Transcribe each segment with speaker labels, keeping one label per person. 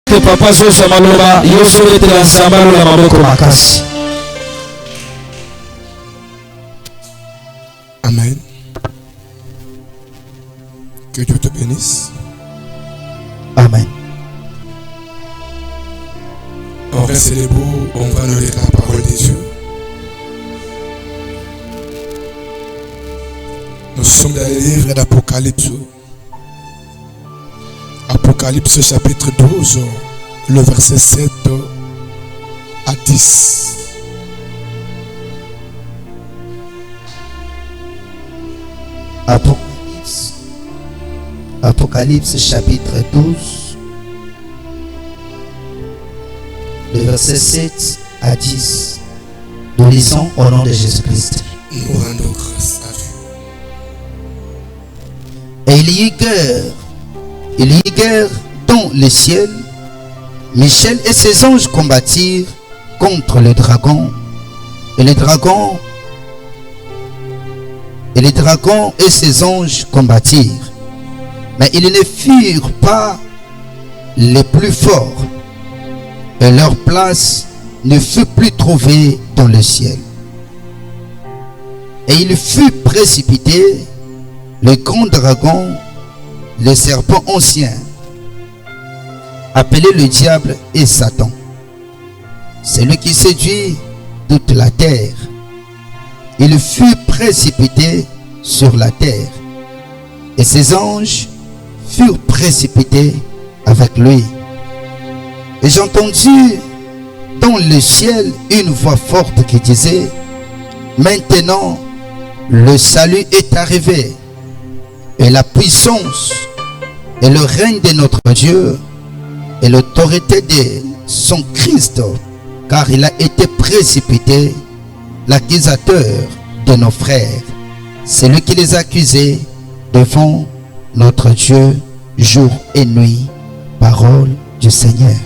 Speaker 1: que papa Zozo Maloba, Yoso était ensemble la Maboko Makasi.
Speaker 2: Amen. Que Dieu te bénisse.
Speaker 1: Amen.
Speaker 2: On reste debout, on va nous lire la parole des dieux. Nous sommes dans le livre d'Apocalypse. Apocalypse chapitre 12, le verset 7 à 10.
Speaker 3: Apocalypse chapitre 12, le verset 7 à 10. Nous lisons au nom de Jésus-Christ.
Speaker 2: Nous rendons grâce à Dieu.
Speaker 3: Et il y eut guerre dans le ciel. Michel et ses anges combattirent contre le dragon. Et les dragons et ses anges combattirent. Mais ils ne furent pas les plus forts. Et leur place ne fut plus trouvée dans le ciel. Et il fut précipité, le grand dragon, le serpent ancien, appelé le diable et Satan, celui qui séduit toute la terre. Il fut précipité sur la terre, et ses anges furent précipités avec lui. Et j'entendis dans le ciel une voix forte qui disait: maintenant le salut est arrivé, et la puissance et le règne de notre Dieu et l'autorité de son Christ, car il a été précipité, l'accusateur de nos frères, celui qui les accusait devant notre Dieu jour et nuit. Parole du Seigneur.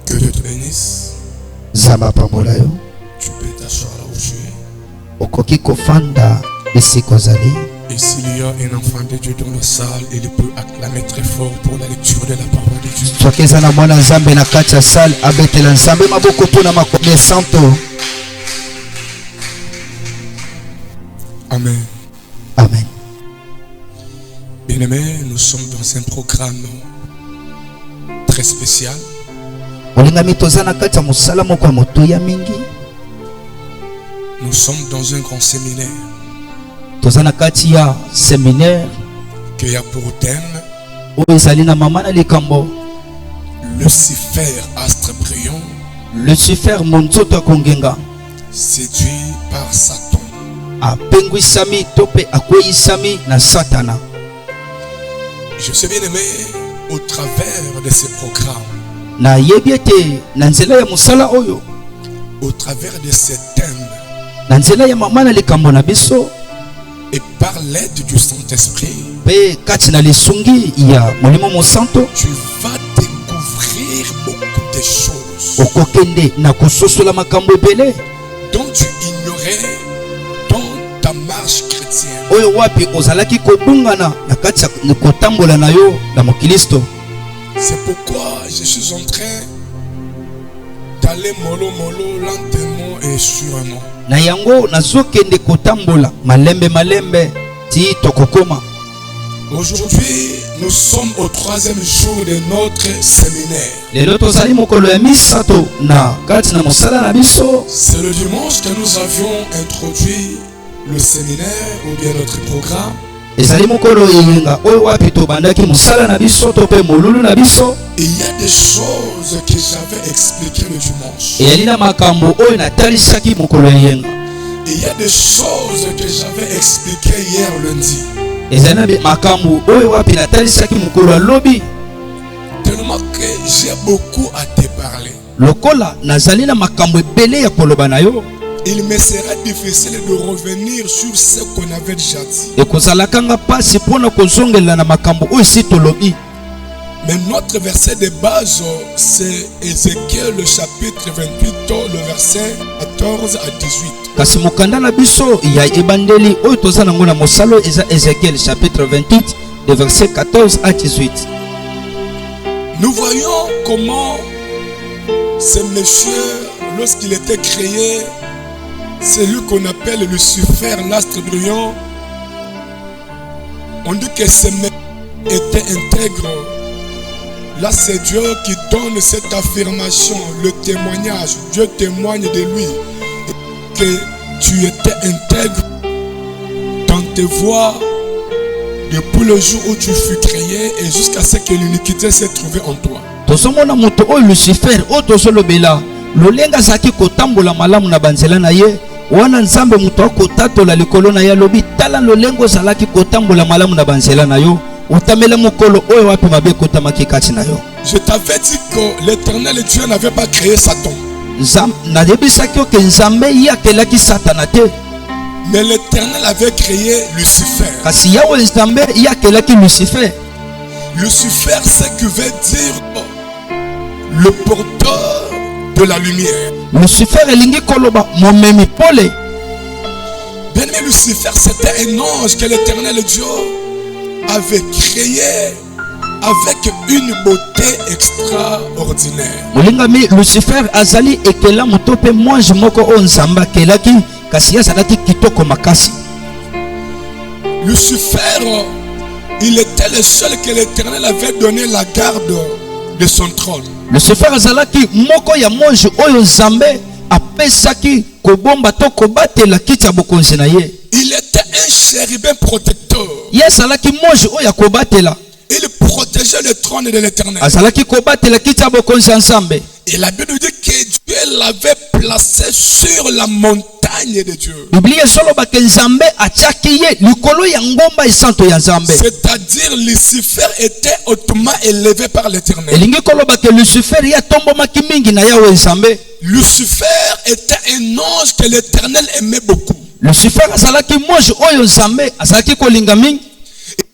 Speaker 2: Que Dieu te bénisse.
Speaker 3: Zamba pamolayo.
Speaker 2: Tu peux t'asseoir là où tu es.
Speaker 3: Okoki kofanda esikozali.
Speaker 2: Et s'il y a un enfant de Dieu dans la salle, il peut acclamer très fort pour la lecture de la parole de Dieu.
Speaker 3: Soki na mwana nzambe na kati ya salle abetela nzambe maboko mpona makomi santo.
Speaker 2: Amen.
Speaker 3: Amen.
Speaker 2: Bien-aimés, nous sommes dans un programme très spécial.
Speaker 3: Olingami toza na kati ya mosala moko ya motoya mingi.
Speaker 2: Nous sommes dans un grand séminaire
Speaker 3: Toza na kati ya séminaire
Speaker 2: qui a pour thème
Speaker 3: oyo ezali na mama na likambo
Speaker 2: Lucifer, astre brillant,
Speaker 3: Lucifer monzoto akongenga
Speaker 2: séduit par Satan.
Speaker 3: apengwisami to mpe akweyisami na satana.
Speaker 2: Je suis bien aimé au travers de ces programmes,
Speaker 3: na yebi ete na nzela ya mosala oyo,
Speaker 2: au travers de ces thèmes,
Speaker 3: na nzela ya mama na likambo na biso,
Speaker 2: et par l'aide du Saint-Esprit,
Speaker 3: mpe kati na lisungi ya molimo mosanto,
Speaker 2: tu vas découvrir beaucoup de choses
Speaker 3: okokende na kososola makambo ebele
Speaker 2: dont tu ignorais dans ta marche chrétienne.
Speaker 3: oyo wapi ozalaki kobungana na kati ya kotambola na yo na mokilisto.
Speaker 2: C'est pourquoi je suis en train d'aller mollo lentement et sûrement.
Speaker 3: Na yango nazokende kotambola malembe malembe ti tokokoma.
Speaker 2: Aujourd'hui, nous sommes au 3e jour de notre séminaire.
Speaker 3: Lelo tozali mokolo ya misato na kati na mosala na biso.
Speaker 2: C'est le dimanche que nous avions introduit le séminaire ou bien notre programme.
Speaker 3: Ezali mokolo yenga oyo wapi tobandaki mosala na biso to pe molulu na biso.
Speaker 2: Et il y a des choses que j'avais expliquées le dimanche.
Speaker 3: Eyali na makambo oyo natalisaki mokolo yenga.
Speaker 2: Et il y a des choses que j'avais expliquées hier lundi.
Speaker 3: Ezali na makambo oyo wapi natalisaki mokolo ya lobi.
Speaker 2: Tellement que j'ai beaucoup à te parler.
Speaker 3: Lokola nazali na makambo ebele ya koloba na yo.
Speaker 2: Il me sera difficile de revenir sur ce qu'on avait déjà dit.
Speaker 3: Ekozalaka nga pasi mpona kozongela na makambo oyo si tolobi.
Speaker 2: Mais notre verset de base, c'est Ézéchiel le chapitre 28, le verset 14 à 18.
Speaker 3: Kasi mokanda na biso ya ebandeli oyo toza nango na mosalo eza Ézéchiel chapitre 28 de verset 14 à 18.
Speaker 2: Nous voyons comment ce monsieur, lorsqu'il était créé, c'est lui qu'on appelle Lucifer, l'astre brillant. On dit que ce monsieur était intègre. Là, c'est Dieu qui donne cette affirmation, le témoignage. Dieu témoigne de lui que tu étais intègre dans tes voies depuis le jour où tu fus créé et jusqu'à ce que l'iniquité s'est trouvée en toi.
Speaker 3: Tosomona moto o Lucifer o tosolobela lolenga saki kotambola malamu na banzela na ye wana nzambe moto akotatola likolo na ye lobi tala lolengo salaki kotambola malamu na banzela na yo utamela mukolo oyo wapi mabe kotamaki kati na yo.
Speaker 2: Je t'avais dit que l'Éternel Dieu n'avait pas créé Satan.
Speaker 3: Na debisaki o ke nzambe yakelaki satana te.
Speaker 2: Mais l'Éternel avait créé Lucifer.
Speaker 3: Kasi yawe nzambe yakelaki Lucifer.
Speaker 2: Lucifer, c'est que veut dire le porteur de la lumière.
Speaker 3: Lucifer elingi koloba momemi pole.
Speaker 2: Bien-aimé, Lucifer, c'était un ange que l'Éternel Dieu avait créé avec une beauté extraordinaire.
Speaker 3: Molingami Lucifer azali ekela motope mwanji moko o nzamba kelaki kasi yazalaki kitoko makasi.
Speaker 2: Lucifer, il était le seul que l'Éternel avait donné la garde de son trône.
Speaker 3: Lucifer azalaki moko ya mwanji oyo nzambe apesaki kobomba to kobatela kiti ya bokonzi na ye.
Speaker 2: Il était un chérubin protecteur.
Speaker 3: Yazalaki mwanji oyo akobatela.
Speaker 2: Il protégeait le trône de l'Éternel.
Speaker 3: Azalaki kobatela kiti ya bokonzi ya nzambe.
Speaker 2: Et la Bible dit que Dieu l'avait placé sur la montagne de Dieu. C'est-à-dire Lucifer était hautement élevé par l'Éternel. Lucifer était un ange que l'Éternel aimait beaucoup. Il y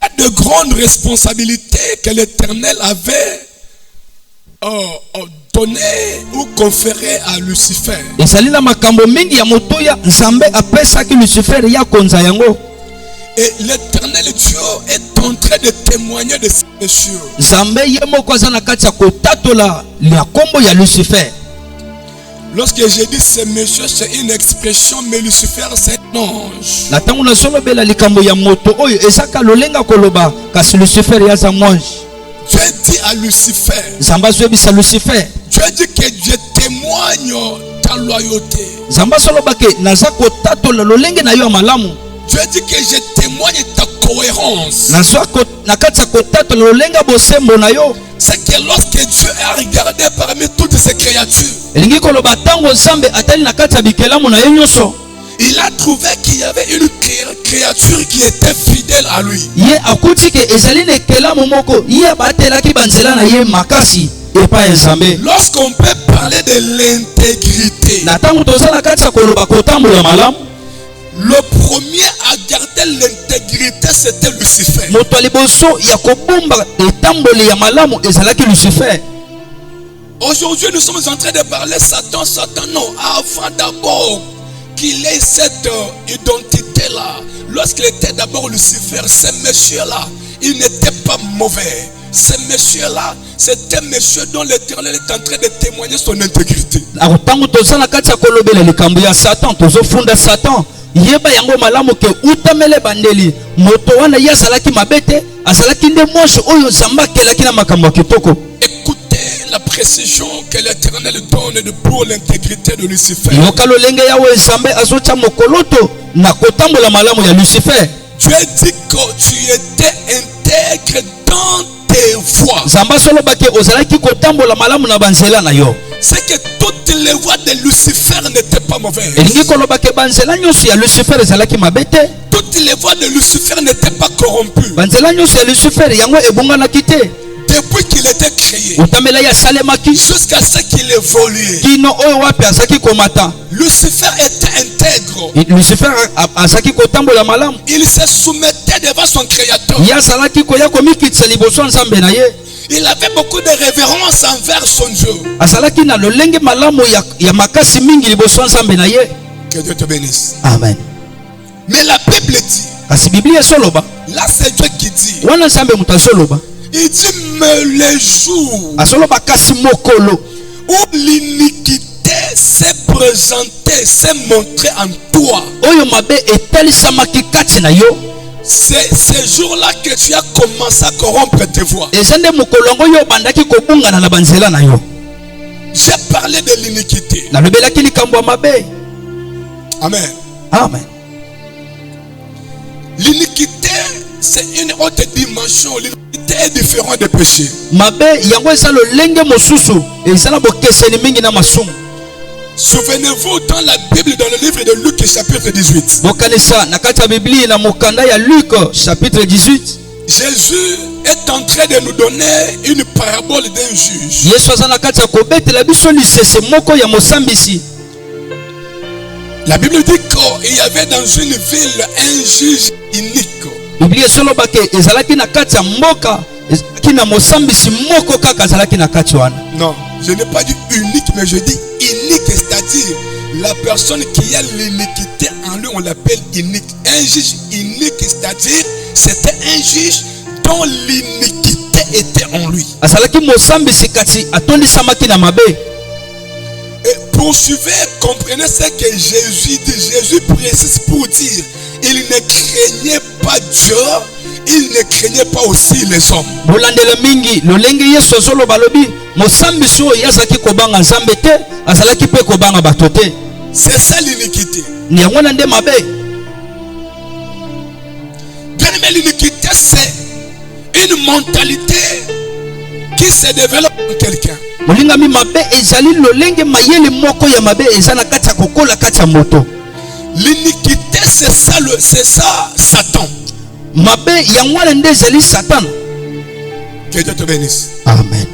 Speaker 2: a de grandes responsabilités que l'Éternel avait donné ou conféré à Lucifer.
Speaker 3: Et
Speaker 2: l'Éternel Dieu est en train de témoigner de ces messieurs. Lorsque j'ai dit ces messieurs, c'est une expression, mais Lucifer c'est un ange. Dieu dit à Lucifer, Dieu dit que Dieu témoigne ta loyauté. Dieu dit que je témoigne ta cohérence. C'est que lorsque Dieu a regardé parmi toutes ces créatures, il a trouvé qu'il y avait une créature qui était fidèle à lui. Lorsqu'on peut parler de l'intégrité, le premier à garder l'intégrité, c'était Lucifer. Aujourd'hui, nous sommes en train de parler Satan. Satan, non. Avant d'abord qu'il ait cette identité-là, lorsqu'il était d'abord Lucifer, ce monsieur-là, il n'était pas mauvais. Ce monsieur-là, c'est un monsieur dont l'Éternel est en train de témoigner son intégrité.
Speaker 3: Yeba yango malamu ke utamele bandeli moto wana yazalaki mabete azalaki nde mwanshi oyo zamba kelaki na makambo kitoko.
Speaker 2: Écoutez la précision que l'Éternel donne pour l'intégrité de Lucifer.
Speaker 3: Yokalo lenge yawe zambe azocha mokoloto na kotambola malamu ya Lucifer.
Speaker 2: Dieu dit que tu étais intègre dans tes voies.
Speaker 3: Zamba solo bake ozalaki kotambola malamu na banzela na yo.
Speaker 2: C'est que toutes les voies de Lucifer n'étaient pas mauvaises. Toutes les voies de Lucifer n'étaient pas corrompues. Depuis qu'il était créé, jusqu'à ce qu'il évolue, Lucifer était intègre. Il se soumettait devant son créateur. Il avait beaucoup de révérence envers son Dieu. Que Dieu te bénisse.
Speaker 3: Amen.
Speaker 2: Mais la Bible dit, là c'est Dieu qui dit, Il dit, mais les jours
Speaker 3: azoloba kasi mokolo
Speaker 2: où l'iniquité s'est présentée, s'est montrée en toi,
Speaker 3: oyo mabe etalisamaki kati na yo,
Speaker 2: c'est ces jours-là que tu as commencé à corrompre tes voies.
Speaker 3: eza nde mokolo yango yo obandaki kobungana na banzela na yo.
Speaker 2: J'ai parlé de l'iniquité.
Speaker 3: nalobelaki likambo ya mabe.
Speaker 2: Amen.
Speaker 3: Amen.
Speaker 2: L'iniquité, c'est une autre dimension. L'iniquité est différente des péchés.
Speaker 3: mabe yango eza lolenge mosusu eza na bokeseni mingi na masumu.
Speaker 2: Souvenez-vous dans la Bible, dans le livre de Luc chapitre 18.
Speaker 3: bokanisa na kati ya biblia na mokanda ya Luc chapitre 18.
Speaker 2: Jésus est en train de nous donner une parabole d'un juge.
Speaker 3: yesu aza na kati ya kobetela biso lisese moko ya mosambisi.
Speaker 2: La Bible dit qu'il y avait dans une ville un juge inique.
Speaker 3: biblia esolobaka ezalaki na kati ya mboka ezalaki na mosambisi moko kaka azalaki na kati wana.
Speaker 2: Non, je n'ai pas dit unique, mais je dis inique, c'est-à-dire la personne qui a l'iniquité en lui, on l'appelle inique. Un juge inique, c'est-à-dire c'était un juge dont l'iniquité était en lui.
Speaker 3: azalaki mosambisi kati atondisamaki na mabe.
Speaker 2: Et poursuivez, comprenez ce que Jésus dit. Jésus précise pour dire, il ne craignait pas Dieu, il ne craignait pas aussi les hommes.
Speaker 3: bolandela mingi lolenge yesu azoloba lobi mosambisi oyo azalaki kobanga nzambe te, azalaki mpe kobanga bato te.
Speaker 2: C'est ça l'iniquité.
Speaker 3: ni yango na nde mabe.
Speaker 2: Bien aimé, l'iniquité, c'est une mentalité qui se développe en quelqu'un.
Speaker 3: molingami mabe ezali lolenge mayele moko ya mabe eza na kati ya kokola kati ya moto.
Speaker 2: L'iniquité, c'est ça Satan.
Speaker 3: mabe yango wana nde ezali Satan.
Speaker 2: Que Dieu te bénisse.
Speaker 3: Amen.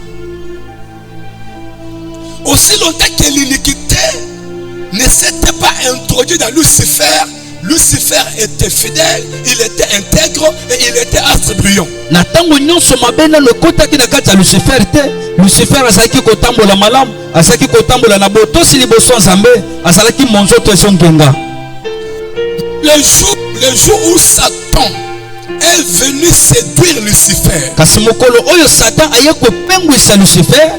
Speaker 2: Aussi longtemps que l'iniquité ne s'était pas introduite dans Lucifer, Lucifer était fidèle, il était intègre et il était astre brillant.
Speaker 3: na tango nyonso mabe nano ekotaki na kati ya lucifer te, lucifer azalaki kotambola malamu, azalaki kotambola na botosi liboso ya nzambe, azalaki monzoto ezongenga.
Speaker 2: Le jour où Satan est venu séduire Lucifer,
Speaker 3: kasi mokolo oyo Satan aye kopengwisa lucifer,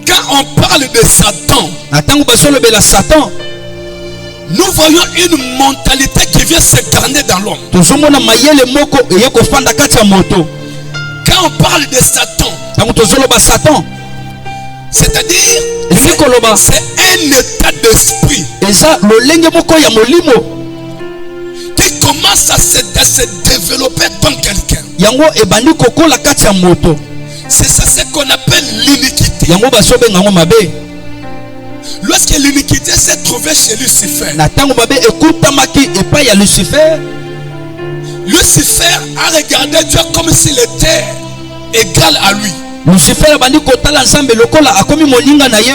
Speaker 2: quand on parle de Satan,
Speaker 3: na tango bazolobela Satan,
Speaker 2: nous voyons une mentalité qui vient s'incarner dans l'homme.
Speaker 3: tozomona mayele moko eye kofanda kati ya moto.
Speaker 2: Quand on parle de Satan,
Speaker 3: tango tozoloba Satan,
Speaker 2: c'est-à-dire
Speaker 3: ezali koloba
Speaker 2: c'est un état d'esprit
Speaker 3: eza lolenge moko ya molimo
Speaker 2: qui commence à se développer dans quelqu'un.
Speaker 3: yango ebandi kokola kati ya moto.
Speaker 2: C'est ça ce qu'on appelle l'iniquité.
Speaker 3: yango bazobenga yango mabe.
Speaker 2: Lorsque l'iniquité s'est trouvée chez Lucifer,
Speaker 3: na tango mabe ekutamaki epai ya lucifer,
Speaker 2: Lucifer a regardé Dieu comme s'il était égal à lui.
Speaker 3: lucifer abandi kotala nzambe lokola akomi moninga na ye.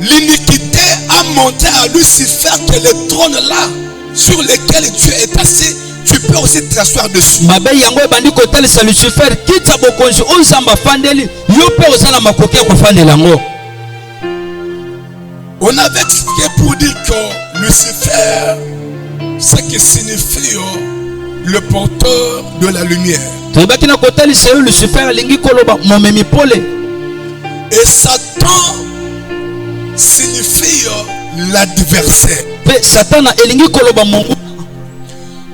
Speaker 2: L'iniquité a montré à Lucifer que le trône là sur lequel Dieu est assis, tu peux aussi t'asseoir dessus.
Speaker 3: mabe yango ebandi kotalisa lucifer kiti ya bokonzi oyo nzambe afandeli yo mpe oza na makoki ya kofandela yango.
Speaker 2: On avait expliqué pour dire que Lucifer, ce qui signifie le porteur de la lumière.
Speaker 3: toyebaki na kotalisa yo lucifer alingi koloba momemi pole,
Speaker 2: Et Satan signifie l'adversaire.
Speaker 3: mpe satana elingi koloba monguna.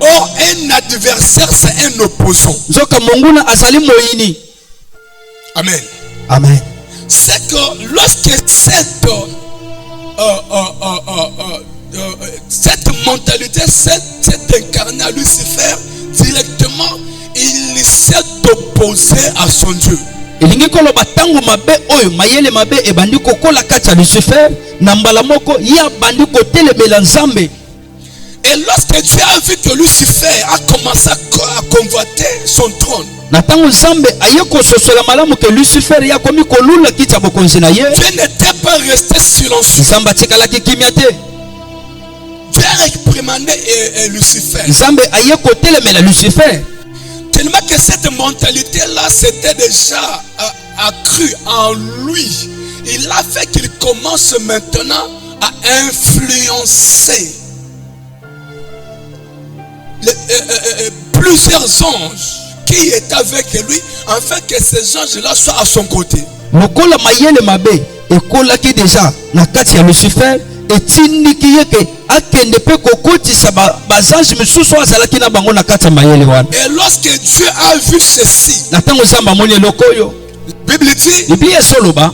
Speaker 2: Or, un adversaire, c'est un opposant.
Speaker 3: nzoka monguna azali moyini.
Speaker 2: Amen.
Speaker 3: Amen.
Speaker 2: C'est que lorsque cette mentalité s'est incarnée à Lucifer, directement, il s'est opposé à son Dieu.
Speaker 3: elingi koloba tango mabe oyo mayele mabe ebandi kokola kati ya lucifer, na mbala moko ye abandi kotelemela nzambe.
Speaker 2: Et lorsque Dieu a vu que Lucifer a commencé à convoiter son trône,
Speaker 3: na tango nzambe aye kososola malamu ke lucifer ye akomi kolula kiti ya bokonzi na ye,
Speaker 2: Dieu n'était pas resté silencieux.
Speaker 3: nzambe atikalaki kimia te.
Speaker 2: Dieu a réprimandé Lucifer.
Speaker 3: nzambe aye kotelemela lucifer.
Speaker 2: Tellement que cette mentalité-là s'était déjà accrue en lui. Il a fait qu'il commence maintenant à influencer plusieurs anges qui est avec lui, afin que ces anges-là soient à son côté.
Speaker 3: Lokola mayele mabe ekolaki déjà na kati ya Lucifer etindiki yeke akende pe kokotisa bazange misusu azalaki na bango na kati ya mayele wana.
Speaker 2: Et lorsque Dieu a vu ceci,
Speaker 3: Na tango Nzambe amoni eloko oyo,
Speaker 2: la Bible dit,
Speaker 3: Biblia esoloba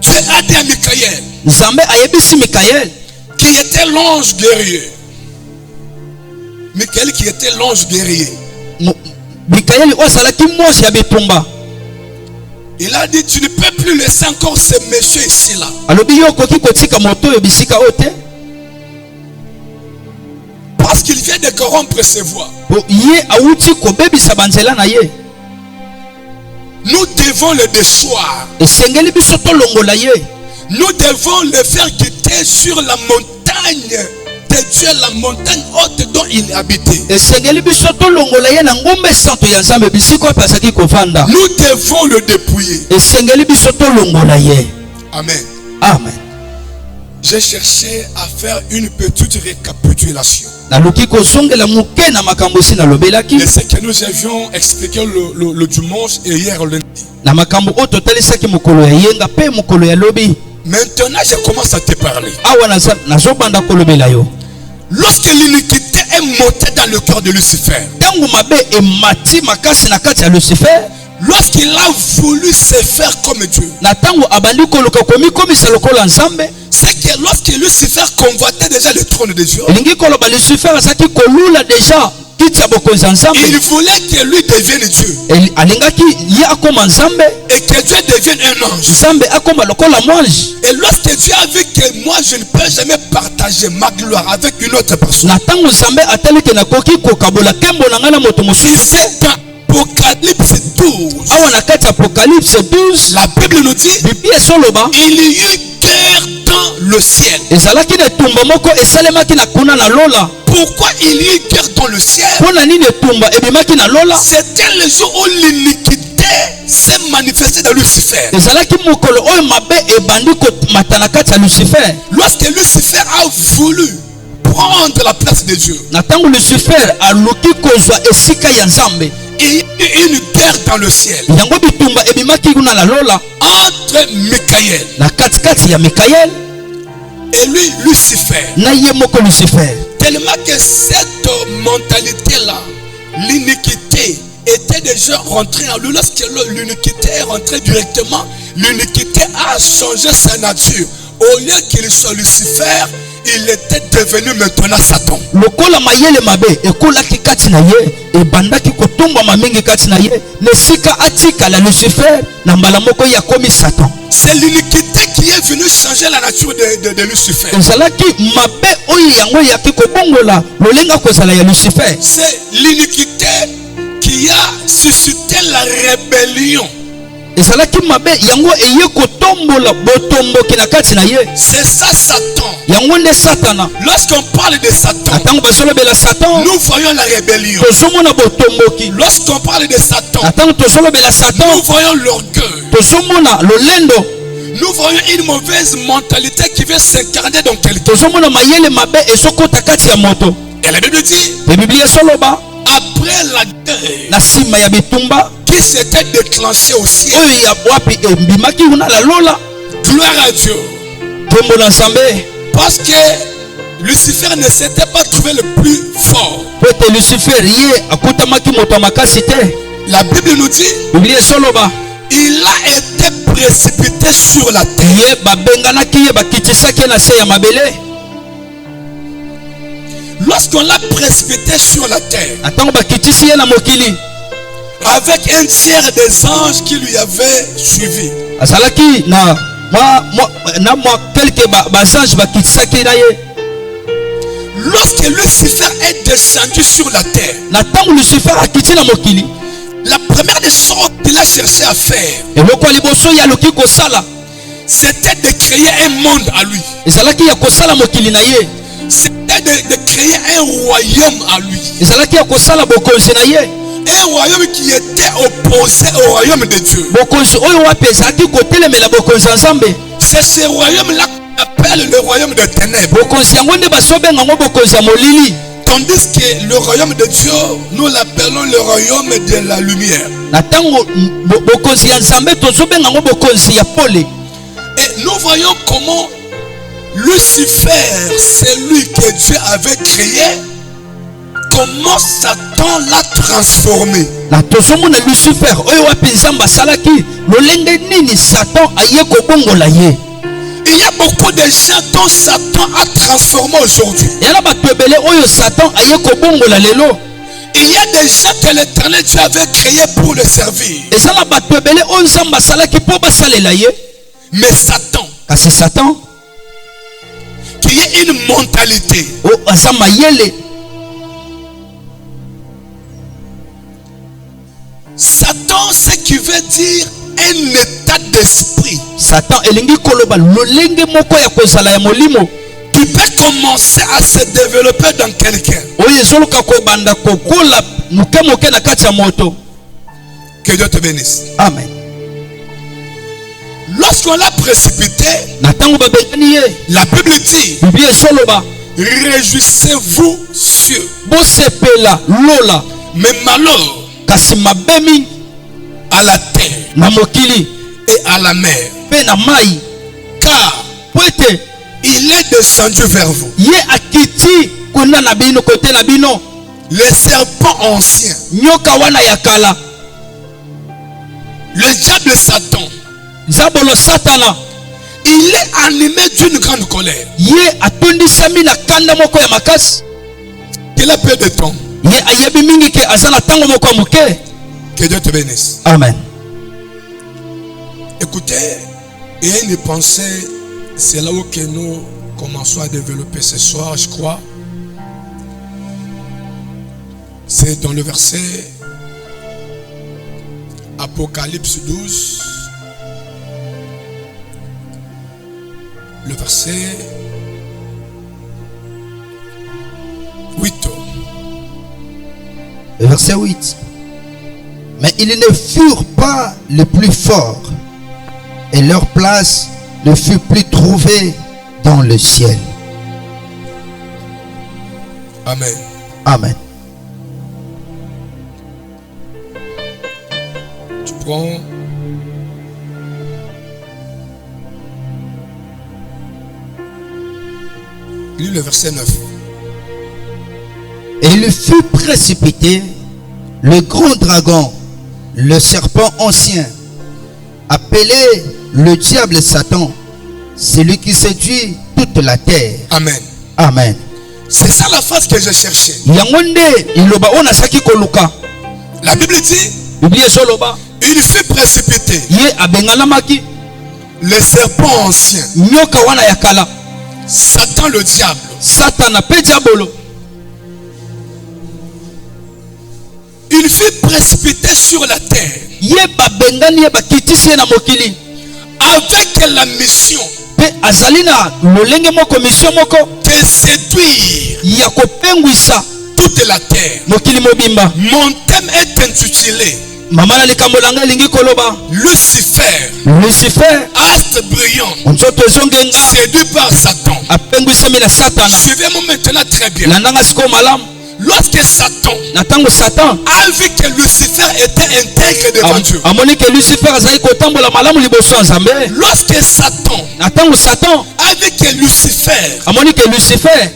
Speaker 2: Dieu a dit à Michael,
Speaker 3: Nzambe ayebisi Mikael,
Speaker 2: qui était l'ange guerrier. Michael qui était l'ange guerrier.
Speaker 3: Mikael oyo azalaki mwasi ya bitumba.
Speaker 2: Il a dit, tu ne peux plus laisser encore ce monsieur ici là.
Speaker 3: Alobi yo okoki kotika moto oyo bisika oyo te,
Speaker 2: Parce qu'il vient de corrompre ses voies.
Speaker 3: po ye awuti kobebisa banzela na ye.
Speaker 2: Nous devons le déchoir.
Speaker 3: Esengeli biso tolongola ye.
Speaker 2: Nous devons le faire quitter sur la montagne de Dieu, la montagne haute dont il habitait.
Speaker 3: Esengeli biso tolongola ye na ngombe santo ya Nzambe bisika oyo azalaki kovanda.
Speaker 2: Nous devons le dépouiller.
Speaker 3: Esengeli biso tolongola ye.
Speaker 2: Amen.
Speaker 3: Amen.
Speaker 2: J'ai cherché à faire une petite récapitulation
Speaker 3: Naluki kozongela muke na makambo si nalobelaki
Speaker 2: de ce que nous avions expliqué le dimanche et hier le lundi.
Speaker 3: na makambo oyo totalisaki mokolo ya yenga pe mokolo ya lobi.
Speaker 2: Maintenant, je commence à te parler.
Speaker 3: Awa nazobanda kolobela yo.
Speaker 2: Lorsque l'iniquité est montée dans le cœur de Lucifer,
Speaker 3: Tango mabe emati makasi na kati ya Lucifer,
Speaker 2: lorsqu'il a voulu se faire comme Dieu,
Speaker 3: na tango abandi koluka komikomisa lokola Nzambe,
Speaker 2: c'est que lorsque Lucifer convoitait déjà le trône de Dieu,
Speaker 3: elingi koloba Lucifer azalaki kolula deja kiti ya bokonzi ya Nzambe.
Speaker 2: il voulait que lui devienne Dieu
Speaker 3: Alingaki ye akoma Nzambe,
Speaker 2: et que Dieu devienne un ange.
Speaker 3: Nzambe akoma lokola mwanji.
Speaker 2: Et lorsque Dieu a vu que moi je ne peux jamais partager ma gloire avec une autre personne,
Speaker 3: Na tango Nzambe ataliki na koki kokabola kembo na ngana moto mosusu te.
Speaker 2: c'est dans Apocalypse 12.
Speaker 3: Awa na kati ya Apocalypse 12,
Speaker 2: La Bible nous dit,
Speaker 3: Biblia esoloba
Speaker 2: il y eut guerre dans le ciel.
Speaker 3: ezalaki na etumba moko esalemaki na kuna na lola.
Speaker 2: Pourquoi il y eut guerre dans le ciel?
Speaker 3: Pona nini etumba ebimaki na lola?
Speaker 2: C'était le jour où l'iniquité s'est manifestée dans Lucifer.
Speaker 3: Ezalaki mokolo oyo mabe ebandi komata na kati ya Lucifer.
Speaker 2: Lorsque Lucifer a voulu prendre la place de Dieu,
Speaker 3: Na tango Lucifer aluki kozwa esika ya Nzambe,
Speaker 2: il y a eu une guerre dans le ciel
Speaker 3: yango bitumba ebimaki kuna na lola
Speaker 2: entre Michael
Speaker 3: na katikati ya Mikael
Speaker 2: et lui, Lucifer.
Speaker 3: na ye moko Lucifer.
Speaker 2: Tellement que cette mentalité-là, l'iniquité, était déjà rentrée en lui. Lorsque l'iniquité est rentrée directement, l'iniquité a changé sa nature. Au lieu qu'il soit Lucifer, il était devenu maintenant Satan.
Speaker 3: Lokola mayele mabe ekolaki kati na ye, ebandaki kotumbama mingi kati na ye, nesika atika la Lucifer na mbala moko ya komi Satan.
Speaker 2: C'est l'iniquité qui est venue changer la nature de Lucifer.
Speaker 3: Ezalaki mabe oyo yango yaki kobongola lolenga kozala ya Lucifer.
Speaker 2: C'est l'iniquité qui a suscité la rébellion.
Speaker 3: Ezalaki mabe yango eye kotombola botomboki na kati na ye.
Speaker 2: C'est ça Satan.
Speaker 3: Yango nde Satana.
Speaker 2: Lorsqu'on parle de Satan,
Speaker 3: Atango basolobela Satan,
Speaker 2: nous voyons la rébellion.
Speaker 3: tozomona botomboki.
Speaker 2: Lorsqu'on parle de Satan,
Speaker 3: Atango tozolobela Satan,
Speaker 2: nous voyons l'orgueil.
Speaker 3: tozomona lolendo.
Speaker 2: Nous voyons une mauvaise mentalité qui veut s'incarner dans quelqu'un.
Speaker 3: Tozomona mayele mabe ezokota kati ya moto.
Speaker 2: Et la Bible dit,
Speaker 3: E Biblia soloba
Speaker 2: après la guerre
Speaker 3: na sima ya bitumba
Speaker 2: qui s'était déclenchée au ciel,
Speaker 3: oyo ya wapi ebimaki kuna la lola,
Speaker 2: gloire à Dieu.
Speaker 3: tombo na Nzambe.
Speaker 2: Parce que Lucifer ne s'était pas trouvé le plus fort.
Speaker 3: Po ete Lucifer ye akutamaki moto ya makasi te.
Speaker 2: La Bible nous dit,
Speaker 3: Biblia soloba
Speaker 2: il a été précipité sur la terre.
Speaker 3: ye babenganaki ye bakitisaki ye na se ya mabele.
Speaker 2: Lorsqu'on l'a précipité sur la terre,
Speaker 3: Atango bakitisi ye na mokili,
Speaker 2: avec un tiers des anges qui lui avaient suivi,
Speaker 3: azalaki na mwa kelke basange bakitisaki na ye.
Speaker 2: lorsque Lucifer est descendu sur la terre,
Speaker 3: Na tango Lucifer akiti na mokili,
Speaker 2: la première des choses qu'il a cherché à faire,
Speaker 3: eloko ya liboso ya loki kosala
Speaker 2: c'était de créer un monde à lui.
Speaker 3: ezalaki ya kosala mokili na ye,
Speaker 2: C'était de créer un royaume à lui.
Speaker 3: ezalaki ya kosala bokonzi na ye,
Speaker 2: Un royaume qui était opposé au royaume de Dieu.
Speaker 3: bokonzi oyo wapi ezalaki kotelemela bokonzi ya Nzambe.
Speaker 2: C'est ce royaume-là qu'on appelle le royaume de ténèbres.
Speaker 3: Bokonzi yango nde basobenga ngo bokonzi ya molili.
Speaker 2: Tandis que le royaume de Dieu, nous l'appelons le royaume de la lumière. Et nous voyons comment Lucifer, celui que Dieu avait créé, comment Satan l'a transformé. Il y a beaucoup de gens dont Satan a transformé aujourd'hui. Il y a des gens que l'Éternel Dieu avait créés pour le servir. Mais Satan, qui est une mentalité, Satan, ce qui veut dire un état d'esprit qui peut commencer à se développer dans quelqu'un. Que Dieu te bénisse.
Speaker 3: Amen.
Speaker 2: Lorsqu'on l'a précipité, la Bible dit: réjouissez-vous cieux. Mais malheur à la terre et à la mer, car il est descendu vers vous. Les serpents anciens, le diable Satan, il est animé d'une grande colère. Quel a peu de temps? Que Dieu te bénisse.
Speaker 3: Amen.
Speaker 2: Écoutez, et une pensée, c'est là où que nous commençons à développer ce soir, je crois. C'est dans le verset Apocalypse 12, le verset 8.
Speaker 3: Le verset 8. Mais ils ne furent pas les plus forts, et leur place ne fut plus trouvée dans le ciel.
Speaker 2: Amen.
Speaker 3: Amen.
Speaker 2: Tu prends lis le verset 9.
Speaker 3: Et il fut précipité, le grand dragon, le serpent ancien, appelé le diable Satan, celui qui séduit toute la terre.
Speaker 2: Amen.
Speaker 3: Amen.
Speaker 2: C'est ça la phrase que je cherchais. La Bible dit: il fut précipité, le serpent ancien, Satan le diable, il fut précipité sur la terre avec la mission de séduire toute la terre. Mon thème est intitulé Lucifer, astre brillant, séduit par Satan. Suivez-moi maintenant très bien. Lorsque Satan a vu que Lucifer était intègre devant Dieu, lorsque Satan a vu que Lucifer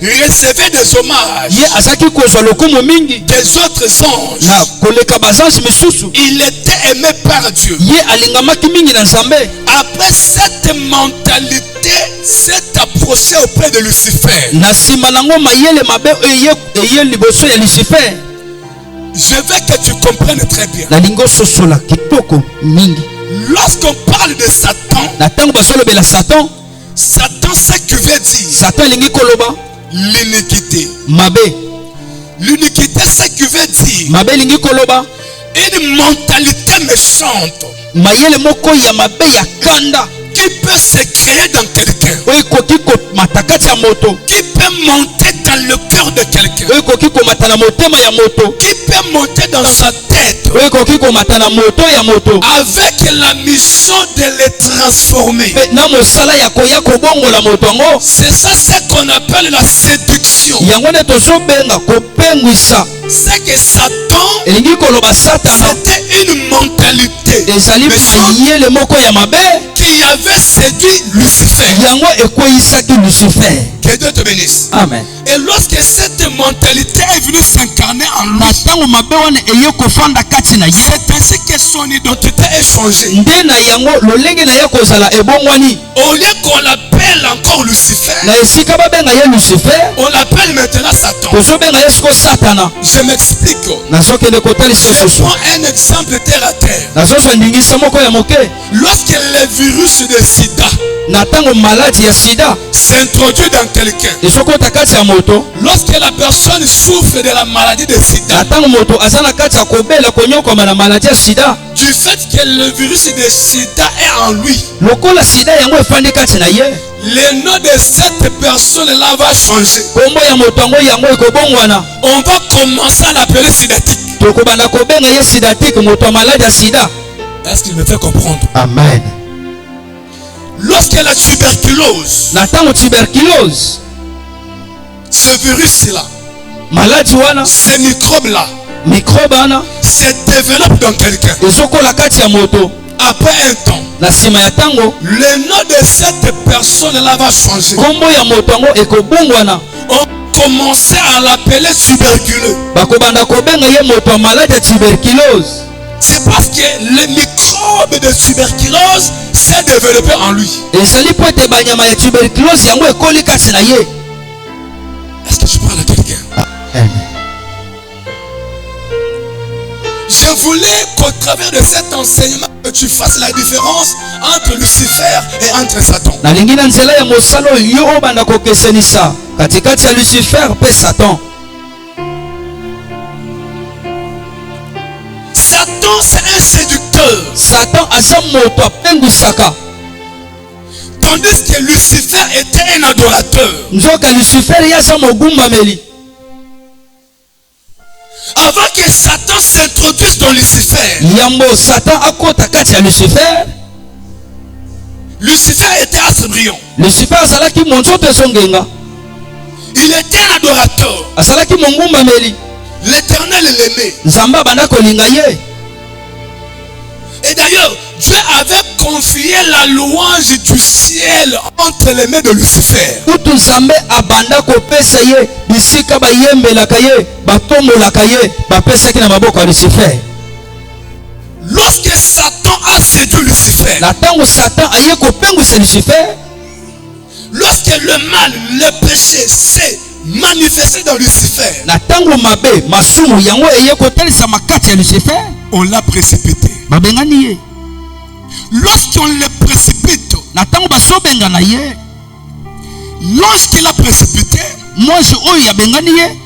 Speaker 2: recevait des hommages des autres anges, il était aimé par Dieu. Après cette mentalité s'est approché auprès de Lucifer. Je veux que tu comprennes très bien. Lorsqu'on parle de Satan, Satan, ce qui veut dire l'iniquité. L'iniquité, ce qui veut dire une mentalité méchante qui peut se créer dans quelqu'un,
Speaker 3: oyo ekoki komata kati ya moto,
Speaker 2: qui peut monter dans le cœur de quelqu'un,
Speaker 3: oyo ekoki komata na motema ya moto,
Speaker 2: qui peut monter dans sa tête,
Speaker 3: oyo ekoki komata na moto ya moto,
Speaker 2: avec la mission de les transformer.
Speaker 3: pe na mosala ya koya kobongola moto yango.
Speaker 2: C'est ça ce qu'on appelle la séduction.
Speaker 3: Yango nde tozobenga kopengwisa.
Speaker 2: C'est que Satan,
Speaker 3: Elingi koloba Satana
Speaker 2: c'était une mentalité
Speaker 3: ezali mayele moko ya mabe
Speaker 2: qui avait séduit Lucifer.
Speaker 3: yango ekweyisaki Lucifer.
Speaker 2: Que Dieu te bénisse.
Speaker 3: Amen.
Speaker 2: Et lorsque cette mentalité est venue s'incarner en lui,
Speaker 3: Na ntango mabe wana eye kofanda kati na ye,
Speaker 2: c'est ainsi que son identité est changée.
Speaker 3: nde na yango lolenge na ye kozala ebongwani.
Speaker 2: Au lieu qu'on l'appelle encore Lucifer,
Speaker 3: Na esika babenga ye Lucifer,
Speaker 2: on l'appelle maintenant Satan.
Speaker 3: tozobenga ye siko Satana.
Speaker 2: Je m'explique.
Speaker 3: Nazokende kotalisa
Speaker 2: Je
Speaker 3: susu.
Speaker 2: prends un exemple terre à terre.
Speaker 3: Nazozwa ndingisa moko ya moke.
Speaker 2: Lorsque le virus de sida
Speaker 3: Na ntango maladi ya sida
Speaker 2: s'introduit dans quelqu'un,
Speaker 3: ezokota kati ya moto,
Speaker 2: lorsque la personne souffre de la maladie de
Speaker 3: na
Speaker 2: sida,
Speaker 3: ntango moto aza na kati ya kobela konyokoma na maladi ya sida,
Speaker 2: du fait que le virus de sida est en lui,
Speaker 3: lokola sida yango efandi kati na ye,
Speaker 2: le nom de cette personne-là va changer.
Speaker 3: kombo ya moto yango ekobongwana.
Speaker 2: On va commencer à l'appeler sidatique.
Speaker 3: Tokobanda kobenga ye sidatique, moto ya maladi ya sida.
Speaker 2: Est-ce qu'il me fait comprendre?
Speaker 3: Amen.
Speaker 2: Lorsque la tuberculose,
Speaker 3: Na ntango tuberculose,
Speaker 2: ce virus-là,
Speaker 3: maladi wana,
Speaker 2: ces microbes-là,
Speaker 3: microbe wana
Speaker 2: se développent dans quelqu'un,
Speaker 3: ezokola kati ya moto,
Speaker 2: après un temps,
Speaker 3: na nsima ya ntango
Speaker 2: le nom de cette personne-là va changer.
Speaker 3: kombo ya moto yango ekobongwana.
Speaker 2: On commençait à l'appeler tuberculeux.
Speaker 3: Bakobanda kobenga ye moto ya maladi ya tuberculose.
Speaker 2: C'est parce que le microbe de tuberculose s'est développé en lui.
Speaker 3: Ezali po ete banyama ya tuberculose yango ekoli kati na ye.
Speaker 2: Est-ce que je parle à quelqu'un?
Speaker 3: Amen.
Speaker 2: Je voulais qu'au travers de cet enseignement, que tu fasses la différence entre Lucifer et entre Satan.
Speaker 3: Nalingi na nzela ya mosala oyo yo obanda kokesenisa katikati ya Lucifer pe Satan.
Speaker 2: Satan, c'est un séducteur.
Speaker 3: Satan aza moto apengwisaka,
Speaker 2: Tandis que Lucifer était un adorateur.
Speaker 3: nzoka Lucifer ye aza mogumbameli.
Speaker 2: Avant que Satan s'introduise dans Lucifer,
Speaker 3: Yambo Satan akota kati ya Lucifer.
Speaker 2: Lucifer était assemblion.
Speaker 3: Lucifer azalaki monzoto ezongenga,
Speaker 2: Il était un adorateur.
Speaker 3: azalaki mongumbameli.
Speaker 2: L'Éternel l'aimait.
Speaker 3: Nzambe abanda kolinga ye.
Speaker 2: Et d'ailleurs, Dieu avait confié la louange du ciel entre les mains de Lucifer.
Speaker 3: Kutu Nzambe abanda kopesa ye bisika bayembelaka ye, batombolaka ye, bapesaki na maboko ya Lucifer.
Speaker 2: Lorsque Satan a séduit Lucifer,
Speaker 3: Na ntango Satan aye kopengwisa Lucifer,
Speaker 2: lorsque le mal, le péché s'est manifesté dans Lucifer,
Speaker 3: na ntango mabe masumu yango eye kotalisa makati ya Lucifer,
Speaker 2: on l'a précipité.
Speaker 3: babengani ye.
Speaker 2: Lorsqu'on le précipite,
Speaker 3: Na ntango bazobenga na ye,
Speaker 2: l'ange qui l'a précipité,
Speaker 3: mwasi oyo abengani ye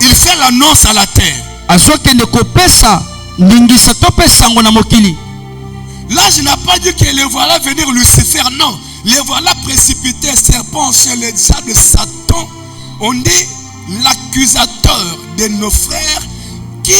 Speaker 2: il fait l'annonce à la terre.
Speaker 3: azokende kopesa ndingisa to pe sango na mokili.
Speaker 2: L'ange n'a pas dit que le voilà venir Lucifer, non. Le voilà précipité, serpent chez le diable de Satan. On dit l'accusateur de nos frères qui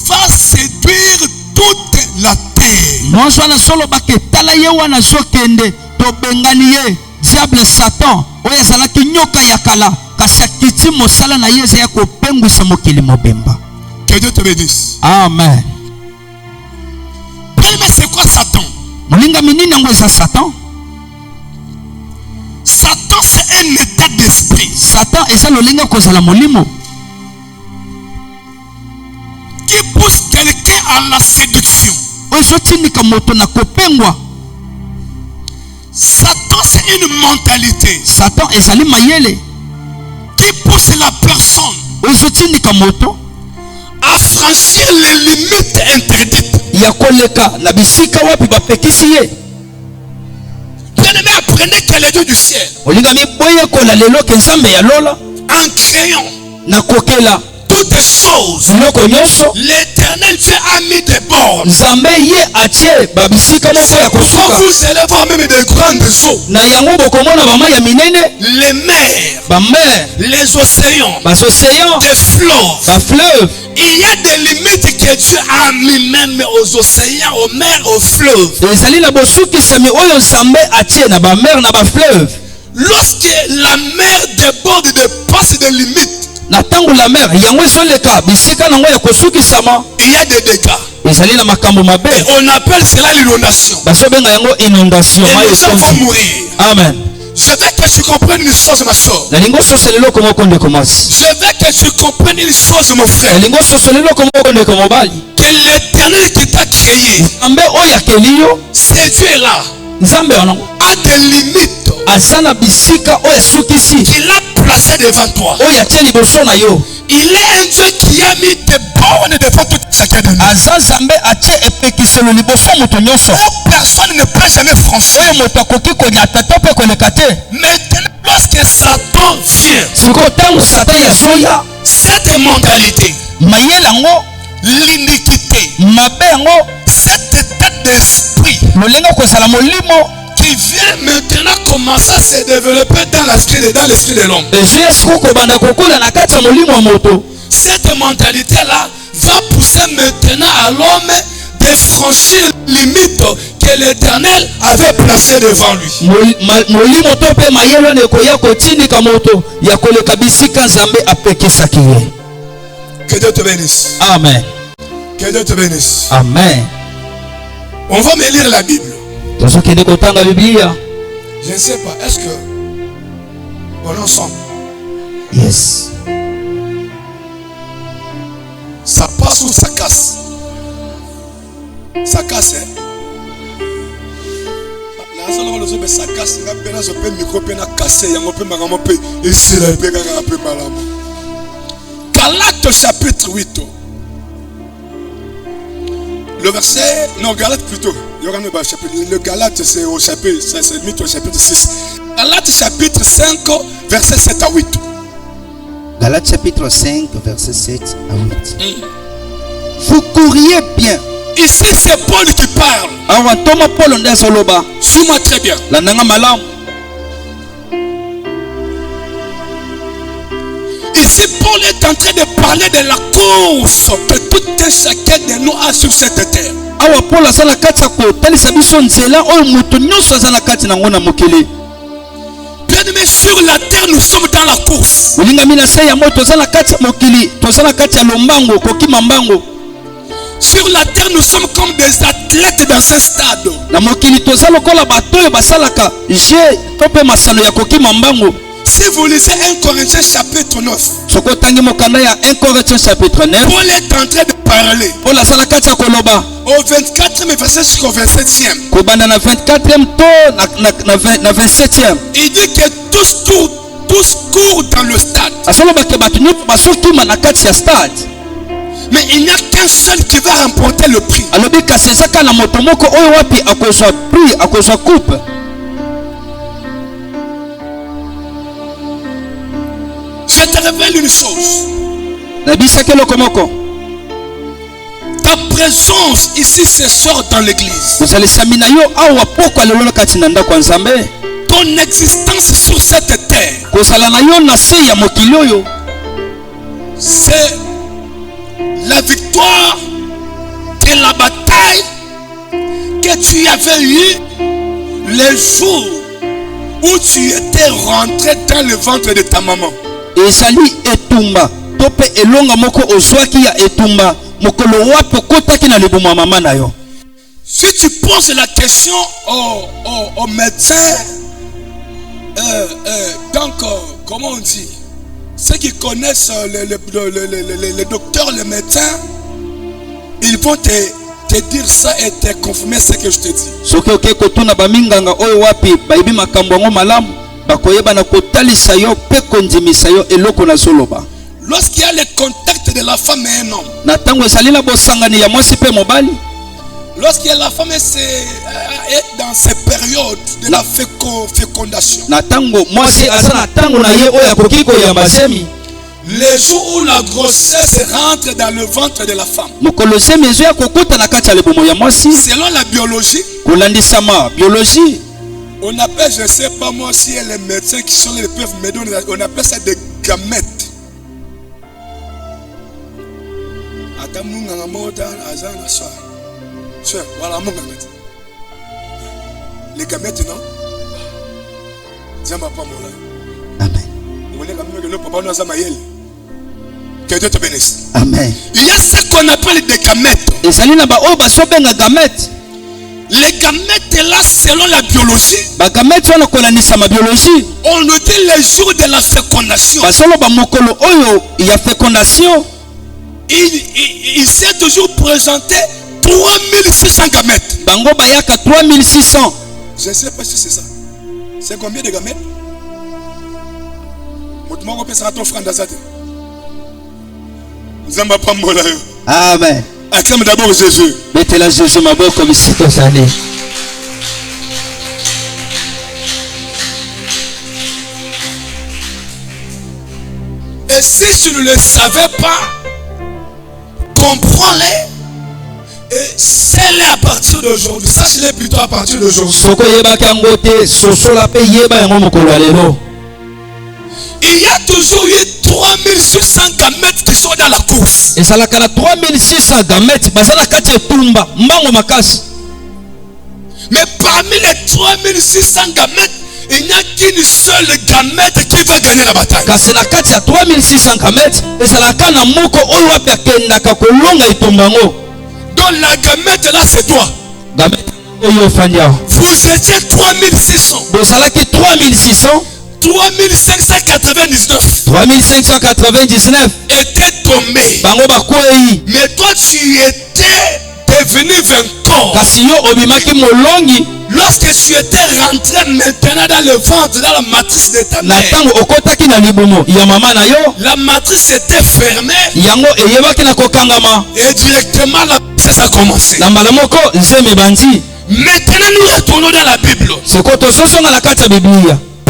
Speaker 2: va séduire toute la terre.
Speaker 3: Mwasi wana solo baketala ye wana azokende tobengani ye diable Satan oyo azalaki nyoka ya kala kasi akiti mosala na ye eza ya kopengwisa mokili mobimba.
Speaker 2: Que Dieu te bénisse.
Speaker 3: Amen.
Speaker 2: Mais c'est quoi Satan?
Speaker 3: Molinga minini yango eza Satan?
Speaker 2: Satan, c'est un état d'esprit
Speaker 3: Satan eza lolinga kozala molimo
Speaker 2: qui pousse quelqu'un à la séduction.
Speaker 3: oyo ezotindika moto na kopengwa.
Speaker 2: Satan, c'est une mentalité
Speaker 3: Satan ezali mayele
Speaker 2: qui pousse la personne
Speaker 3: oyo ezotindika moto
Speaker 2: à franchir les limites interdites.
Speaker 3: ya koleka na bisika wapi bapekisi ye.
Speaker 2: Bien-aimé, apprenez quel est Dieu du ciel
Speaker 3: olinga miboyekola lelo ke Nzambe ya lola
Speaker 2: en créant
Speaker 3: na kokela
Speaker 2: tout toutes choses,
Speaker 3: biloko nyonso
Speaker 2: l'Éternel Dieu a mis des bornes.
Speaker 3: nzambe ye atie babisika moko ya
Speaker 2: Pourquoi
Speaker 3: kosuka
Speaker 2: vous allez voir même des grandes eaux,
Speaker 3: na yango bokomona bama ya minene
Speaker 2: les mers,
Speaker 3: bamer
Speaker 2: les océans,
Speaker 3: baocéan
Speaker 2: des fleuves.
Speaker 3: bafleuve.
Speaker 2: Il y a des limites que Dieu a mis même aux océans, aux mers, aux fleuves.
Speaker 3: ezali na bosukisami oyo nzambe atie na bamer na bafleuve.
Speaker 2: Lorsque la mer déborde, dépasse des limites,
Speaker 3: na ntango la mer yango ezoleka bisika nango ya kosukisama
Speaker 2: il y a des dégâts.
Speaker 3: ezali na makambo mabe
Speaker 2: Et on appelle cela l'inondation.
Speaker 3: bazobenga yango inondation
Speaker 2: Et
Speaker 3: mai
Speaker 2: les gens vont
Speaker 3: ekoki.
Speaker 2: mourir.
Speaker 3: Amen.
Speaker 2: Je veux que tu comprennes une chose, ma soeur.
Speaker 3: nalingi ososola eloko moko ndeko mwasi,
Speaker 2: Je veux que tu comprennes une chose, mon frère.
Speaker 3: nalingi ososola eloko moko ndeko mobali.
Speaker 2: Que l'Éternel qui t'a créé,
Speaker 3: nzambe oyo akeli yo,
Speaker 2: ce Dieu-là,
Speaker 3: nzambe wana
Speaker 2: a des limites
Speaker 3: aza na bisika oyo esukisi
Speaker 2: qu'il a placées devant toi.
Speaker 3: oyo atie liboso na yo.
Speaker 2: Il est un Dieu qui a mis des bornes devant tout chacun de nous.
Speaker 3: aza nzambe atie epekiselo liboso moto nyonso
Speaker 2: Où personne ne peut jamais franchir.
Speaker 3: oyo moto akoki konyata to mpe koleka te.
Speaker 2: Maintenant, lorsque Satan vient,
Speaker 3: sikoyo ntango satan azoya,
Speaker 2: cette mentalité,
Speaker 3: mayele yango
Speaker 2: l'iniquité,
Speaker 3: mabe yango
Speaker 2: cet état d'esprit
Speaker 3: lolenge kozala molimo
Speaker 2: qui vient maintenant commencer à se développer dans l'esprit de l'homme.
Speaker 3: ezoya sikoyo kobanda kokola na kati ya molimo ya moto.
Speaker 2: Cette mentalité-là va pousser maintenant à l'homme de franchir les limites que l'Éternel avait placées devant lui.
Speaker 3: molimo to mpe mayele wana ekoya kotindika moto ya koleka bisika nzambe apekisaki ye.
Speaker 2: Que Dieu te bénisse.
Speaker 3: Amen.
Speaker 2: Que Dieu te bénisse.
Speaker 3: Amen.
Speaker 2: On va me lire la Bible.
Speaker 3: tozokende kotanga biblia.
Speaker 2: Je ne sais pas, est-ce que on est ensemble?
Speaker 3: Yes.
Speaker 2: Ça passe ou ça casse? Ça casse, hein? Ça casse, Galates chapitre 8. Le verset, non, Galates plutôt. Le Galates c'est au chapitre, c'est mis au chapitre 6. Galates chapitre 5, verset 7 à 8.
Speaker 3: Galates chapitre 5, verset 7 à 8. Vous courriez bien.
Speaker 2: Ici c'est Paul qui parle.
Speaker 3: Awa toma Paul nde azoloba.
Speaker 2: Suis-moi très bien.
Speaker 3: Landanga malamu.
Speaker 2: Ici Paul est en train de parler de la course que tout un chacun de nous a sur cette terre.
Speaker 3: Awa Paul aza na kati ya kotalisa biso nzela oyo moto nyonso aza na kati nango na mokili.
Speaker 2: Bien-aimés, sur la terre nous sommes dans la course.
Speaker 3: olingami na se ya moto toza na kati ya mokili, toza na kati ya lombango kokima mbango.
Speaker 2: Sur la terre nous sommes comme des athlètes dans un stade.
Speaker 3: Na mokili toza lokola bato oyo basalaka je to mpe masano ya kokima mbango.
Speaker 2: Si vous lisez 1 Corinthiens chapitre 9,
Speaker 3: soko otangi mokanda ya 1 Corinthiens chapitre 9,
Speaker 2: Paul est en train de parler
Speaker 3: Paul aza na kati ya koloba
Speaker 2: au 24e verset jusqu'au 27e.
Speaker 3: kobanda na 24e to na 27e.
Speaker 2: Il dit que tous courent dans le stade.
Speaker 3: asolobake bato nyonso bazokima na kati ya stade.
Speaker 2: Mais il n'y a qu'un seul qui va remporter le prix.
Speaker 3: alobi kasi ezaka na moto moko oyo wapi akozwa prix, akozwa coupe.
Speaker 2: Je te révèle une chose.
Speaker 3: nabisaki eloko moko.
Speaker 2: Ta présence ici ce soir dans l'église,
Speaker 3: kozalisami na yo awa pokwa lelo na kati na ndako ya nzambe,
Speaker 2: ton existence sur cette terre,
Speaker 3: kozala na yo na se ya mokili oyo,
Speaker 2: c'est la victoire et la bataille que tu avais eu le jour où tu étais rentré dans le ventre de ta maman.
Speaker 3: ezali etumba to mpe elonga moko ozwaki ya etumba mokolo wapi okotaki na libumu ya mama na yo.
Speaker 2: Si tu poses la question aux médecins, donc comment on dit, ceux qui connaissent les docteurs, les médecins, ils vont te dire ça et te confirmer ce que je te dis.
Speaker 3: soki oke kotuna baminganga oyo wapi bayibi makambo yango malamu bakoyeba na kotalisa yo mpe kondimisa yo eloko nazoloba.
Speaker 2: Lorsqu'il y a le contact de la femme et un homme,
Speaker 3: na ntango ezali na bosangani ya mwasi mpe mobali,
Speaker 2: lorsqu'il y a la femme est dans ces périodes de la fécondation,
Speaker 3: na ntango mwasi aza na ntango na ye oyo akoki koyamba semi,
Speaker 2: Les jours où la grossesse rentre dans le ventre de la femme. Selon la biologie, on appelle, je ne sais pas moi si les médecins qui sont les peuvent me donner, on appelle ça des gamètes. Les gamètes, non?
Speaker 3: Amen.
Speaker 2: Que Dieu te bénisse.
Speaker 3: Amen.
Speaker 2: Il y a ce qu'on appelle des gamètes. Les gamètes là, selon la biologie, on nous dit les jours de la fécondation. Il s'est toujours présenté 3600 gamètes. Je ne sais pas si c'est ça. C'est combien de gamètes?
Speaker 3: Amen.
Speaker 2: Acclame d'abord Jésus.
Speaker 3: Mettez-la Jésus ma boue comme ici aux années.
Speaker 2: Et si tu ne le savais pas, comprends-les et sais-les à partir d'aujourd'hui. Sache-les plutôt à partir d'aujourd'hui. Il y a toujours eu 3600 gamètes qui sont dans la course.
Speaker 1: Et ça la 3600 gamètes,
Speaker 2: mais parmi les 3600 gamètes, il n'y a qu'une seule gamète qui va gagner la bataille. Donc la gamète là c'est toi. Vous étiez 3600. 3599 était tombé. Mais toi tu étais devenu vainqueur. Lorsque tu étais rentré maintenant dans le ventre, dans la matrice de ta mère, la matrice était fermée et directement la grossesse a commencé. Maintenant nous retournons dans la Bible.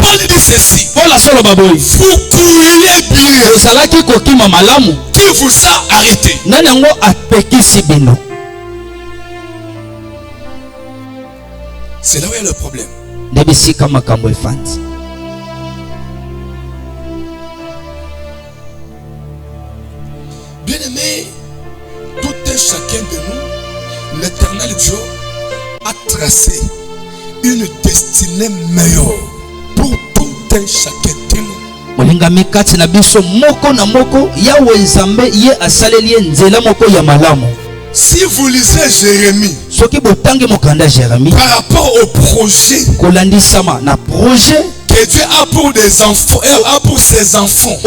Speaker 2: Paul dit ceci: vous couriez bien. Qui vous a arrêté? C'est là où il y a le problème. Bien aimé, tout un chacun de nous, l'Éternel Dieu a tracé une destinée meilleure pour tout un chacun de nous. Si vous lisez Jérémie par rapport au projet que Dieu a pour des enfants et a pour ses enfants,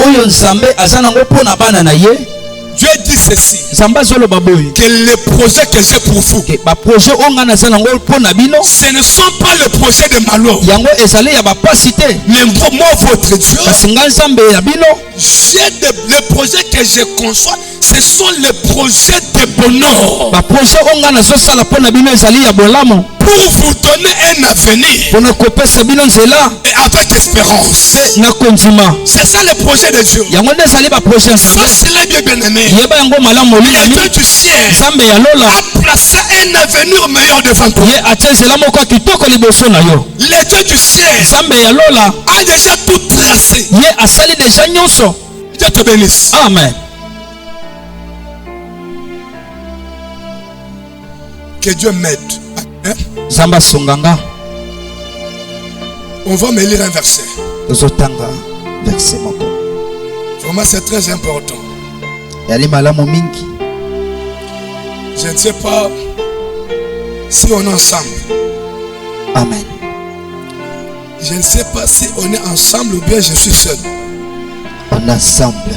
Speaker 2: Dieu dit ceci: que les projets que j'ai pour vous, ce ne sont pas les projets de malheur. Mais moi, votre Dieu, les projets que je conçois, ce sont les projets de bonheur. Pour vous donner un avenir et avec espérance. C'est ça le projet de Dieu. Soyez bien aimé. Le Dieu du ciel a placé un avenir meilleur devant toi. Le Dieu du ciel a déjà tout tracé. Dieu te bénisse.
Speaker 1: Amen.
Speaker 2: Que Dieu m'aide. Hein? On va me lire un verset. Vraiment, c'est très important. Je ne sais pas si on est ensemble.
Speaker 3: Amen.
Speaker 2: Je ne sais pas si on est ensemble ou bien je suis seul.
Speaker 3: On est ensemble.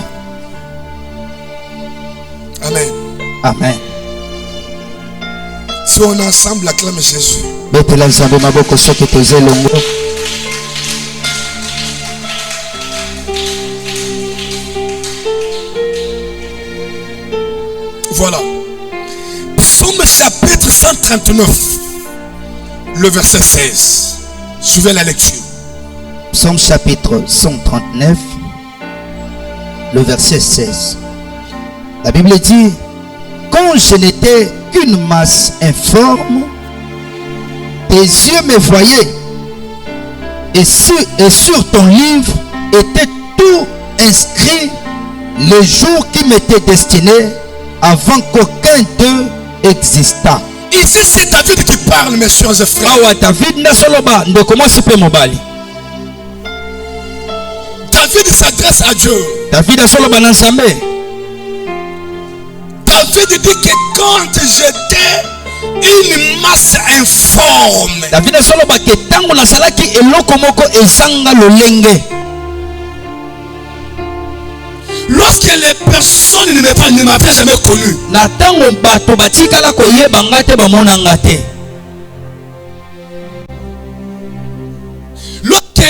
Speaker 2: Amen.
Speaker 3: Amen.
Speaker 2: Si on est ensemble, acclame Jésus. Voilà. Psaume chapitre 139, le verset 16. Suivez la lecture.
Speaker 3: Psaume chapitre 139, le verset 16. La Bible dit, quand je n'étais qu'une masse informe, tes yeux me voyaient, et sur ton livre était tout inscrit les jours qui m'étaient destinés avant qu'aucun d'eux existât.
Speaker 2: Ici, c'est David qui parle, mes chers frères. David s'adresse à Dieu. David dit que quand j'étais une masse informe, lorsque les personnes ne m'avaient jamais connu, lorsque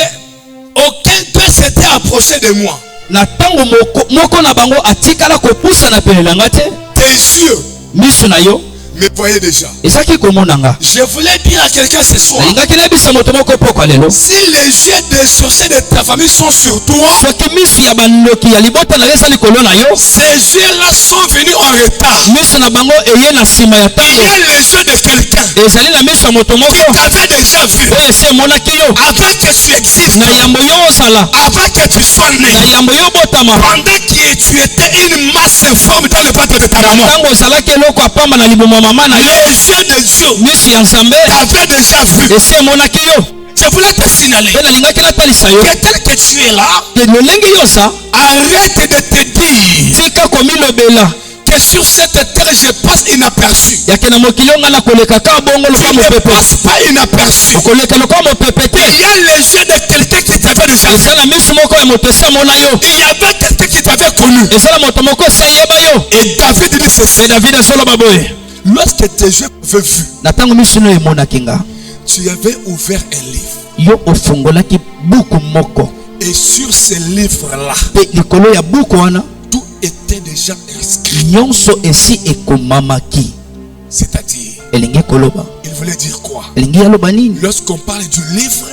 Speaker 2: aucun d'eux s'était approché de moi, tes yeux me voyaient déjà. Je voulais dire à quelqu'un ce soir, si les yeux des sorciers de ta famille sont sur toi, ces yeux-là sont venus en retard. Il y a les yeux de quelqu'un qui t'avait déjà vu avant que tu existes, avant que tu sois né, pendant que tu étais une masse informe dans le ventre de ta maman. Les yeux de Dieu t'avaient déjà vu. Je voulais te signaler que tel que tu es là, arrête de te dire que sur cette terre je passe inaperçu. Tu ne passes pas inaperçu. Il y a les yeux de quelqu'un qui t'avait déjà vu. Il y avait quelqu'un qui t'avait connu. Et David dit ceci. Lorsque tes yeux avaient vu, tu avais ouvert un livre. Et sur ce livre-là, tout était déjà inscrit. C'est-à-dire, il voulait dire quoi? Lorsqu'on parle du livre,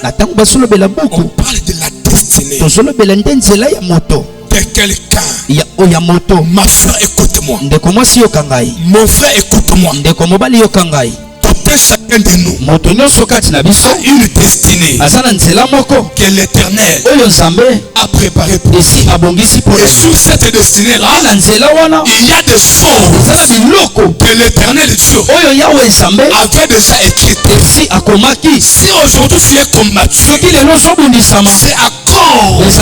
Speaker 2: on parle de la destinée de quelqu'un. Ma soeur, écoute-moi. Mon frère, écoute-moi. Tout un chacun de nous a une destinée que l'Éternel a préparée pour nous. Et sur cette destinée-là, il y a des choses que l'Éternel Dieu avait déjà écrites. Si aujourd'hui tu es combattu, c'est à cause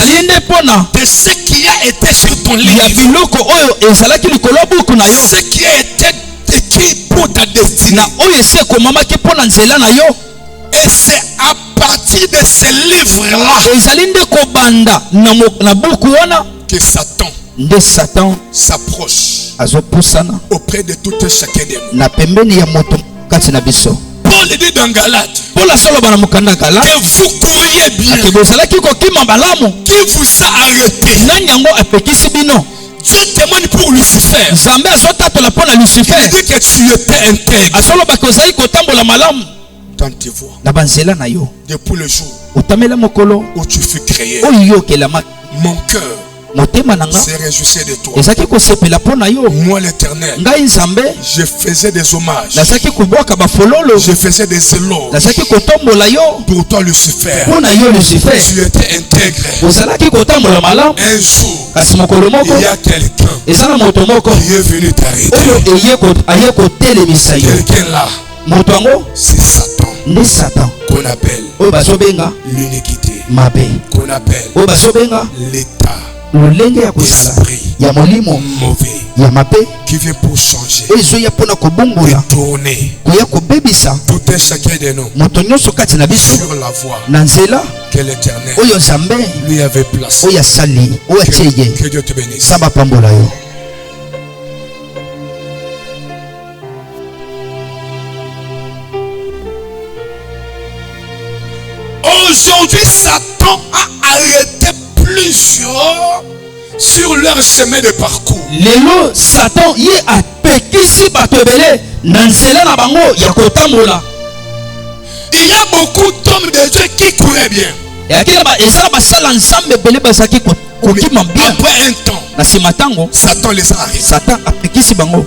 Speaker 2: de ce qui a été sur ton livre, ce qui a été écrit pour ta destinée. Et c'est à partir de ce livre-là que Satan s'approche auprès de tout un chacun de nous. Paul dit dans Galate que vous courriez bien. Qui vous a arrêté? Dieu témoigne pour Lucifer. Il dit que tu étais intègre dans tes voies. Depuis le jour où tu fus créé, mon cœur se réjouissait de toi. Moi l'Éternel, je faisais des hommages, je faisais des éloges pour toi Lucifer. Tu étais intègre. Un jour, il y a quelqu'un qui est venu t'arrêter. Quelqu'un là, c'est Satan qu'on appelle l'iniquité, qu'on appelle l'état d'esprit mauvais qui vient pour changer, tourner tout un chacun de nous sur la voie que l'Éternel lui avait placée. Que Dieu te bénisse. Aujourd'hui, Satan a arrêté plusieurs sur leur chemin de parcours.
Speaker 1: Lelo Satan y a pekisi batobele nansela na bango ya kotambola.
Speaker 2: Il y a beaucoup d'hommes de Dieu qui couraient bien.
Speaker 1: Ya kila ba esala basala ensemble belé basaki kokima bien.
Speaker 2: Après un temps,
Speaker 1: na simatango
Speaker 2: Satan les a arrêtés.
Speaker 1: Satan apekisi bango.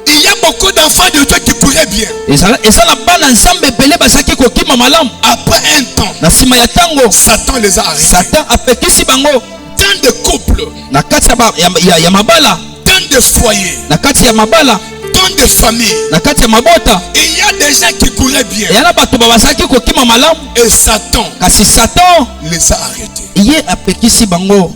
Speaker 2: Il y a beaucoup d'enfants de Dieu qui couraient bien.
Speaker 1: Eza na bana nzambe belé basaki kokima malamu.
Speaker 2: Après un temps,
Speaker 1: Na sima ya tango
Speaker 2: Satan les a arrêtés.
Speaker 1: Satan apekisi bango.
Speaker 2: Dans des couples,
Speaker 1: Na kati ya mabala,
Speaker 2: dans des foyers,
Speaker 1: na kati ya mabala,
Speaker 2: dans des familles,
Speaker 1: na kati ya mabota.
Speaker 2: il y a des gens qui couraient bien.
Speaker 1: Yana bato babasaki kokima malamu.
Speaker 2: Et Satan
Speaker 1: Kasi Satan
Speaker 2: les a arrêtés.
Speaker 1: ye apekisi bango.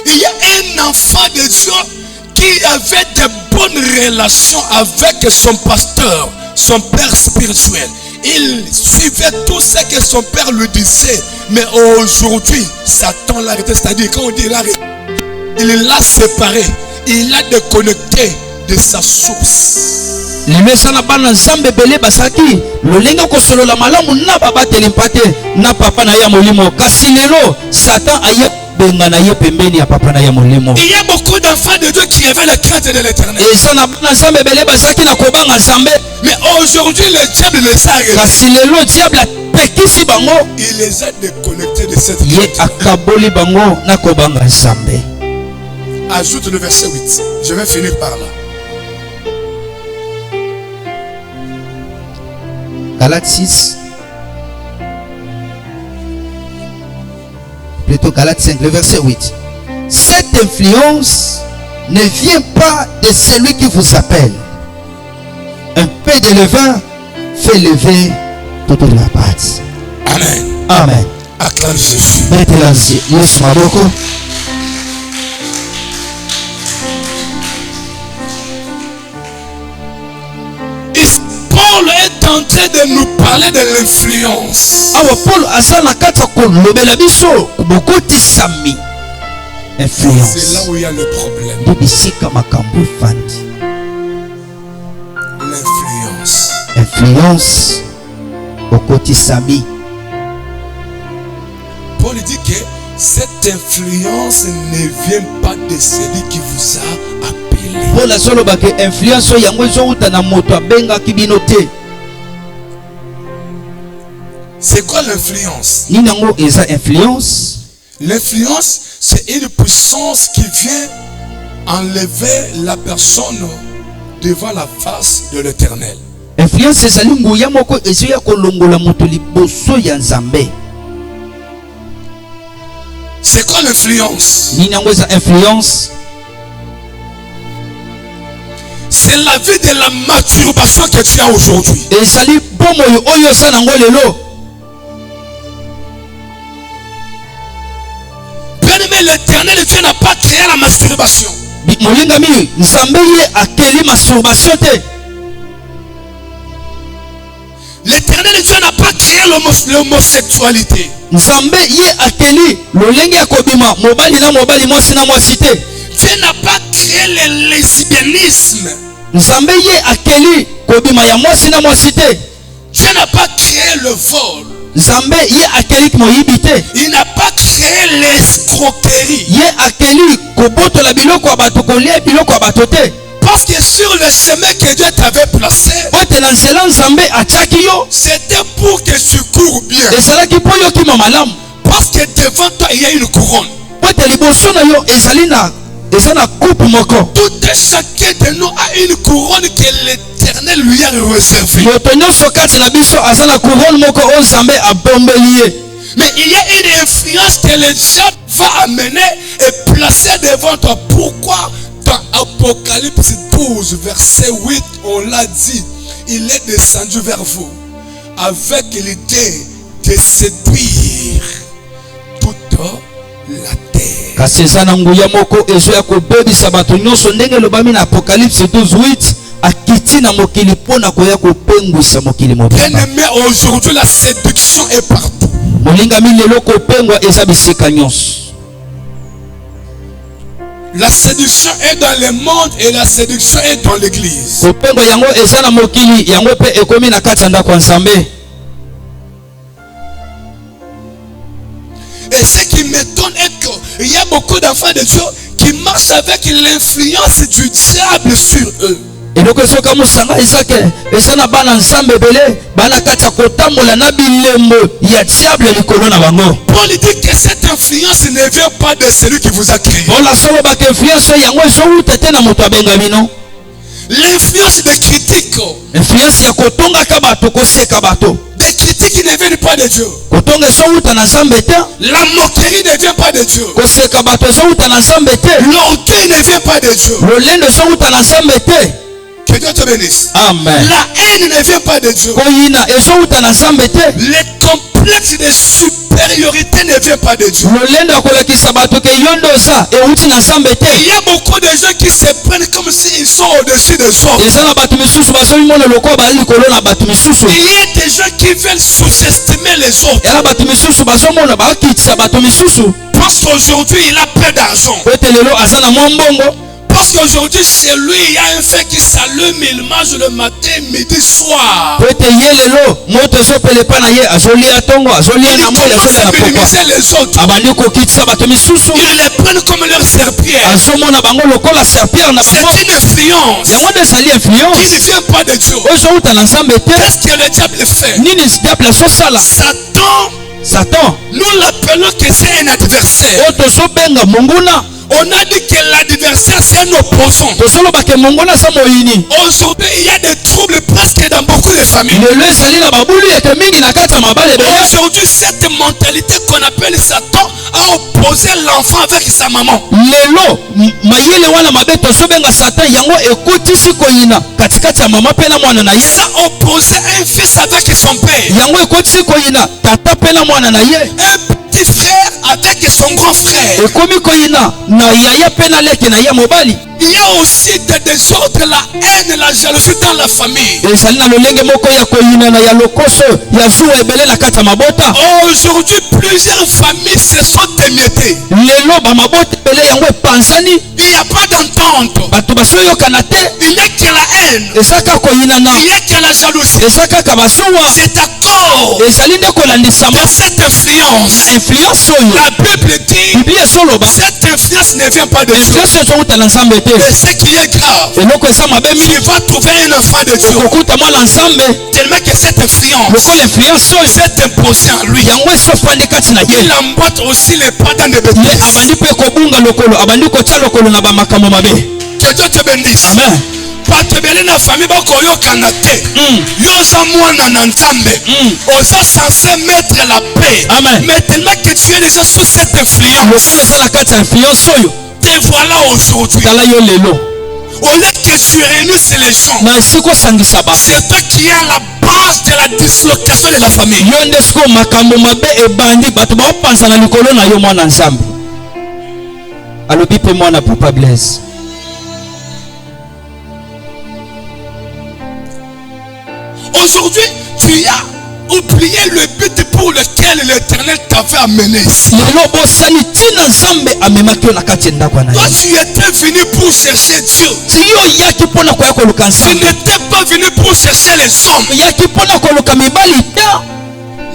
Speaker 2: Il y a un enfant de Dieu qui avait de bonnes relations avec son pasteur, son père spirituel. Il suivait tout ce que son père lui disait. Mais aujourd'hui, Satan l'a arrêté. C'est-à-dire, quand on dit il l'a séparé. Il l'a déconnecté de sa source.
Speaker 1: Limesa na bana nzambe belé basaki lolenga kosolola malamu na baba telimpate na papa na ya molimo. Kasi lelo Satan aye benga na ye pembeni ya papa na ya molimo.
Speaker 2: Il y a beaucoup d'enfants de Dieu qui avaient la crainte de l'éternel.
Speaker 1: Et ça na bana nzambe belé basaki na kobanga nzambe.
Speaker 2: Mais aujourd'hui, le diable les a arrêtés.
Speaker 1: Kasi lelo diable apekisi bango.
Speaker 2: Il les a déconnectés de cette
Speaker 1: Ye
Speaker 2: vie.
Speaker 1: akaboli bango na kobanga nzambe.
Speaker 2: Ajoute le verset 8. Je vais finir par là.
Speaker 3: Galates 6. Plutôt Galates 5, le verset 8. Cette influence ne vient pas de celui qui vous appelle. Un peu de levain fait lever toute la pâte.
Speaker 2: Amen.
Speaker 3: Amen.
Speaker 2: Acclame Jésus.
Speaker 3: Mettez-la Yesu maboko.
Speaker 2: Paul est en train de nous parler de l'influence.
Speaker 1: Awa Paul azana kata kolobela biso bokotisami.
Speaker 2: C'est là
Speaker 1: Influence.
Speaker 2: où il y a le problème.
Speaker 3: Bibisika makambo fandi.
Speaker 2: L'influence.
Speaker 3: Influence. Bokotisami.
Speaker 2: Paul dit que cette influence ne vient pas de celui qui vous a appelé.
Speaker 1: Paul azoloba ke influence oyo yango ezouta na moto abengaki bino te.
Speaker 2: C'est quoi l'influence?
Speaker 1: Nini yango eza influence?
Speaker 2: L'influence, c'est une puissance qui vient enlever la personne devant la face de l'Éternel.
Speaker 1: Influence ezali nguya moko ezoya kolongola moto liboso ya Nzambe.
Speaker 2: C'est quoi l'influence?
Speaker 1: Nini yango eza influence?
Speaker 2: C'est la vie de la masturbation que tu as aujourd'hui.
Speaker 1: Ezali bomoyo oyo osala yango lelo.
Speaker 2: Bien-aimé, l'Éternel Dieu n'a pas créé la masturbation.
Speaker 1: Molingami Nzambe ye akeli masturbation te.
Speaker 2: L'Éternel Dieu n'a pas créé l'homosexualité.
Speaker 1: Nzambe ye akeli lolenge ya kobima mobali na mobali mwasi na mwasi te.
Speaker 2: Dieu n'a pas créé le lesbianisme.
Speaker 1: Nzambe ye akeli kobima ya mwasi na mwasi te.
Speaker 2: Dieu n'a pas créé le vol.
Speaker 1: Nzambe ye akeli moyibi te.
Speaker 2: Il n'a pas créé l'escroquerie.
Speaker 1: Ye akeli kobotola biloko ya bato kolia biloko ya bato te.
Speaker 2: Parce que sur le chemin que Dieu t'avait placé,
Speaker 1: Ote na nzela Nzambe atiaki yo
Speaker 2: c'était pour que tu cours bien.
Speaker 1: ezalaki mpo yo kima malamu.
Speaker 2: Parce que devant toi, il y a une couronne.
Speaker 1: Ote liboso na yo eza na coupe moko.
Speaker 2: Tout et chacun de nous a une couronne que l'Éternel lui a réservée.
Speaker 1: Moto nyonso kati na biso aza na couronne moko oyo Nzambe abombeli ye.
Speaker 2: Mais il y a une influence que le diable va amener et placer devant toi. Pourquoi? Dans Apocalypse 12, verset 8, on l'a dit, il est descendu vers vous avec l'idée de séduire toute la terre.
Speaker 1: Kasi eza na nguya moko ezoya kobebisa bato nyonso ndenge elobami na Apocalypse 12:8 akiti na mokili mpona koya kopengwisa mokili mobimba.
Speaker 2: Bien-aimé, aujourd'hui la séduction est partout.
Speaker 1: Molingami lelo kopengwa eza bisika nyonso.
Speaker 2: La séduction est dans le monde et la séduction est dans l'église.
Speaker 1: Kopengwa yango eza na mokili yango pe ekomi na kati ya ndako ya Nzambe.
Speaker 2: Et ce qui m'étonne est qu'il y a beaucoup d'enfants de Dieu qui marchent avec l'influence du diable sur eux.
Speaker 1: Et eloko esoka musanga ezake eza na bana nzambe ebele bana kati ya kotambola na bilembo ya diable likolo na bango.
Speaker 2: Paul dit que cette influence ne vient pas de celui qui vous a créé.
Speaker 1: Paul asolobaka influence yango ezowuta te na moto abenga bino.
Speaker 2: L'influence des critiques,
Speaker 1: influence ya kotongaka bato koseka bato,
Speaker 2: des critiques qui ne viennent pas de Dieu.
Speaker 1: kotonga ezowuta na nzambe te.
Speaker 2: La moquerie ne vient pas de Dieu.
Speaker 1: koseka bato ezowuta na nzambe te.
Speaker 2: L'orgueil ne vient pas de Dieu.
Speaker 1: lolendo ezowuta na nzambe te.
Speaker 2: Que Dieu te bénisse.
Speaker 1: Amen.
Speaker 2: La haine ne vient pas de Dieu.
Speaker 1: koyina ezowuta na nzambe te.
Speaker 2: Les complexes de supériorité ne viennent pas de Dieu.
Speaker 1: lolendo ya kolakisa bato ke yondo oza euti na nzambe te.
Speaker 2: Il y a beaucoup de gens qui se prennent comme s'ils sont au-dessus des autres.
Speaker 1: eza na bato misusu bazomimona lokola bali likolo na bato misusu.
Speaker 2: Il y a des gens qui veulent sous-estimer les autres.
Speaker 1: eza bato misusu bazomona bakitisa bato misusu.
Speaker 2: Parce qu'aujourd'hui il a peu d'argent.
Speaker 1: po ete lelo aza na mwa mbongo.
Speaker 2: Parce qu'aujourd'hui chez lui il y a un fait qui s'allume, il mange le matin, midi, soir.
Speaker 1: po ete ye lelo moto ezopela epa na ye azolia ntongo azolia
Speaker 2: Il
Speaker 1: na moi
Speaker 2: commence
Speaker 1: azolia
Speaker 2: à
Speaker 1: na pokwa.
Speaker 2: minimiser les autres.
Speaker 1: abandi kokitisa bato misusu.
Speaker 2: Ils les prennent comme leur serpillère.
Speaker 1: azomona bango lokola serpillere na bango.
Speaker 2: C'est une influence
Speaker 1: yango nde ezali
Speaker 2: qui
Speaker 1: influence
Speaker 2: ne vient pas de Dieu.
Speaker 1: oyo ezowuta na nzambe te.
Speaker 2: Qu'est-ce que le diable fait?
Speaker 1: nini diable azosala? Satan
Speaker 2: nous l'appelons que c'est un adversaire.
Speaker 1: oyo tozobenga monguna.
Speaker 2: On a dit que l'adversaire c'est un opposant.
Speaker 1: tozolobaka monguna aza moyini.
Speaker 2: Aujourd'hui il y a des troubles presque dans beaucoup de familles.
Speaker 1: lelo ezali na babulu ete mingi na kati ya mabale ebele.
Speaker 2: Aujourd'hui cette mentalité qu'on appelle Satan a opposé l'enfant avec sa maman.
Speaker 1: lelo mayele wana mabe tozobenga Satan yango ekotisi koyina katikati ya mama pe na mwana na ye.
Speaker 2: Ça a opposé un fils avec son père.
Speaker 1: yango ekotisi koyina tata pe na mwana na ye.
Speaker 2: Un petit frère avec son grand frère.
Speaker 1: ekomi koyina na yaya pe na leki na ye mobali.
Speaker 2: Il y a aussi des désordres, la haine, la jalousie dans la famille.
Speaker 1: ezali na lolenge moko ya koyina na ya lokoso ya zuwa ebele na kati ya mabota.
Speaker 2: Aujourd'hui plusieurs familles se sont émiettées.
Speaker 1: lelo bamabota ebele yango epanzani.
Speaker 2: Il n'y a pas d'entente.
Speaker 1: bato bazoyokana te.
Speaker 2: Il n'y a que la haine.
Speaker 1: eza kaka koyinana.
Speaker 2: Il n'y a que la jalousie.
Speaker 1: eza kaka basuwa.
Speaker 2: C'est à cause
Speaker 1: ezali nde kolandisama
Speaker 2: de cette influence.
Speaker 1: na influence oyo.
Speaker 2: La Bible dit
Speaker 1: biblia ezoloba
Speaker 2: cette influence ne vient pas de Dieu.
Speaker 1: influence oyo ezowuta na nzambe te.
Speaker 2: Et ce qui est grave,
Speaker 1: eloko eza mabe
Speaker 2: tu
Speaker 1: mingi.
Speaker 2: vas trouver un enfant de Dieu.
Speaker 1: okokuta mwana nzambe
Speaker 2: Tellement que cette influence
Speaker 1: lokola influence oyo
Speaker 2: s'est imposée en lui.
Speaker 1: yango esofandi kati na ye.
Speaker 2: Il emboîte aussi les pas dans des
Speaker 1: ye
Speaker 2: bêtises.
Speaker 1: abandi mpe kobunga lokolo abandi kotia lokolo na bamakambo mabe.
Speaker 2: Que Dieu te bénisse.
Speaker 1: amen.
Speaker 2: bato ebele na famille bakoyokana te. Yo oza mwana na nzambe. Oza censé mettre la paix.
Speaker 1: Amen.
Speaker 2: Mais tellement que tu es déjà sous cette influence.
Speaker 1: lokola eza na kati ya influence oyo
Speaker 2: Te voilà aujourd'hui.
Speaker 1: tala yo lelo
Speaker 2: Au lieu que tu réunisses les gens,
Speaker 1: na esika osangisa bato.
Speaker 2: c'est toi qui es à la base de la dislocation de la famille.
Speaker 1: yo nde sikoyo makambo mabe ebandi bato baopanza na likolo na yo mwana nzambe. alobi mpe mwana papa Blaise.
Speaker 2: Aujourd'hui, tu as oublié le but pour lequel l'Éternel t'avait amené ici.
Speaker 1: lelo bosani ntina nzambe amemaki yo na kati ya ndako na
Speaker 2: Toi,
Speaker 1: ye.
Speaker 2: tu étais venu pour chercher Dieu.
Speaker 1: ti yo oyaki mpona koya koluka
Speaker 2: Tu
Speaker 1: nzambe.
Speaker 2: n'étais pas venu pour chercher les hommes.
Speaker 1: oyaki mpona koluka mibali te.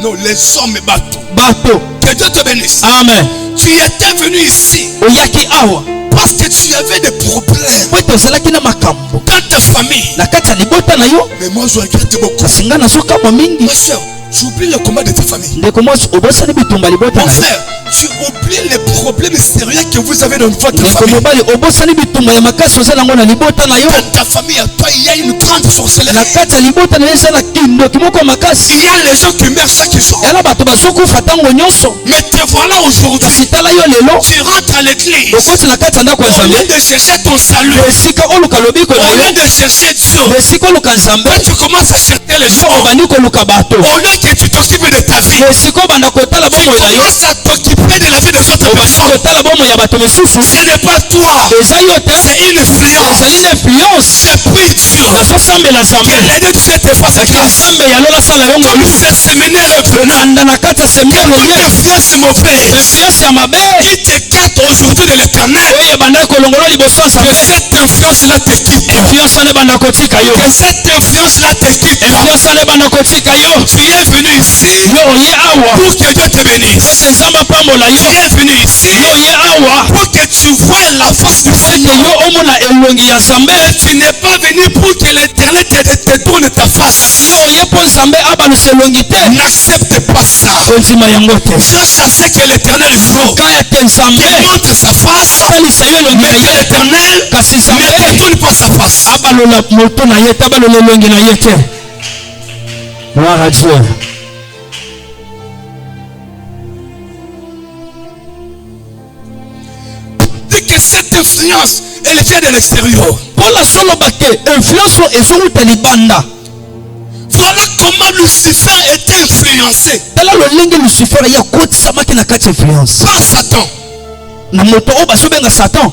Speaker 2: Non, les hommes bateaux.
Speaker 1: bato.
Speaker 2: Que Dieu te bénisse.
Speaker 1: amen.
Speaker 2: Tu étais venu ici
Speaker 1: oyaki awa
Speaker 2: parce que tu avais des problèmes
Speaker 1: po ete ozalaki na makambo
Speaker 2: dans ta famille.
Speaker 1: na kati ya libota na yo.
Speaker 2: Mais moi, je regrette beaucoup.
Speaker 1: kasi nga nazokamwa mingi.
Speaker 2: Ma soeur, tu oublies le combat de ta famille.
Speaker 1: ndeko mwasi obosani bitumba libota
Speaker 2: Mon
Speaker 1: na yo.
Speaker 2: frère, tu oublies les problèmes sérieux que vous avez dans votre
Speaker 1: ndeko
Speaker 2: famille.
Speaker 1: mobali obosani bitumba ya makasi oza nango na libota na yo.
Speaker 2: Dans ta famille, à toi, il y a une grande sorcellerie.
Speaker 1: na kati ya libota na yo eza na kindoki moko ya makasi.
Speaker 2: Il y a les gens qui meurent chaque jour.
Speaker 1: yana bato bazokufa ntango nyonso.
Speaker 2: Mais te voilà aujourd'hui.
Speaker 1: kasi tala yo lelo
Speaker 2: Tu rentres à l'église.
Speaker 1: okoti na kati ya ndako ya
Speaker 2: Au lieu
Speaker 1: nzambe.
Speaker 2: de chercher ton salut,
Speaker 1: esika oluka lobiko na
Speaker 2: au lieu
Speaker 1: yo.
Speaker 2: de chercher Dieu,
Speaker 1: esika oluka nzambe.
Speaker 2: toi tu commences à chercher les gens.
Speaker 1: obandi koluka bato.
Speaker 2: Au lieu que tu t'occupes de ta vie,
Speaker 1: esika obanda kotala
Speaker 2: tu
Speaker 1: bomoi na yo.
Speaker 2: commences à t'occuper de la vie des autres
Speaker 1: obandi
Speaker 2: personnes.
Speaker 1: kotala bomoi ya bato mosusu.
Speaker 2: Ce n'est pas toi,
Speaker 1: eza yo te.
Speaker 2: c'est une influence.
Speaker 1: ezali na influence
Speaker 2: Depuis Dieu,
Speaker 1: na bazosambela Nzambe.
Speaker 2: Que les deux tués te fassent grâce.
Speaker 1: Nzambe yalola sala yo ngolu.
Speaker 2: Ce séminaire venant.
Speaker 1: Anda na kati ya seminaire oye.
Speaker 2: Influence mauvaise.
Speaker 1: Influence ya mabe.
Speaker 2: Qui t'écarte aujourd'hui de l'éternel.
Speaker 1: Oye banda kolongola liboso ya Nzambe.
Speaker 2: Que cette influence là te quitte.
Speaker 1: Influence ale banda kotika yo.
Speaker 2: Que cette influence là te quitte.
Speaker 1: Influence ale banda kotika yo.
Speaker 2: Tu es venu ici.
Speaker 1: Yo oye awa.
Speaker 2: Pour que Dieu te bénisse.
Speaker 1: Ete Nzambe apambola yo.
Speaker 2: Tu es venu ici.
Speaker 1: Yo oye awa.
Speaker 2: Pour que tu vois la face du Seigneur.
Speaker 1: Yo omona elongi ya Nzambe.
Speaker 2: Tu n'es pas venu pour que l'éternel te tourne ta face.
Speaker 1: Yo oye po Nzambe abalusa elongi te.
Speaker 2: N'accepte pas ça.
Speaker 1: Ozima yango te.
Speaker 2: Cherche à ce que l'éternel voit.
Speaker 1: Kaya te Nzambe.
Speaker 2: Il montre sa face.
Speaker 1: Atalisa yo elongi na
Speaker 2: Mais que
Speaker 1: ye.
Speaker 2: l'éternel
Speaker 1: Kasi
Speaker 2: ne
Speaker 1: Nzambe
Speaker 2: te tourne pas sa face.
Speaker 1: abalola moto na ye te abalola elongi na ye te. Gloire à Dieu.
Speaker 2: Dit que cette influence, elle vient de l'extérieur.
Speaker 1: Paul soloba te influence ezowuta libanda.
Speaker 2: Voilà comment Lucifer était influencé
Speaker 1: Tala lolenge Lucifer ya kotisamaki na kati influence.
Speaker 2: par Satan.
Speaker 1: Na moto oyo bazobenga Satan.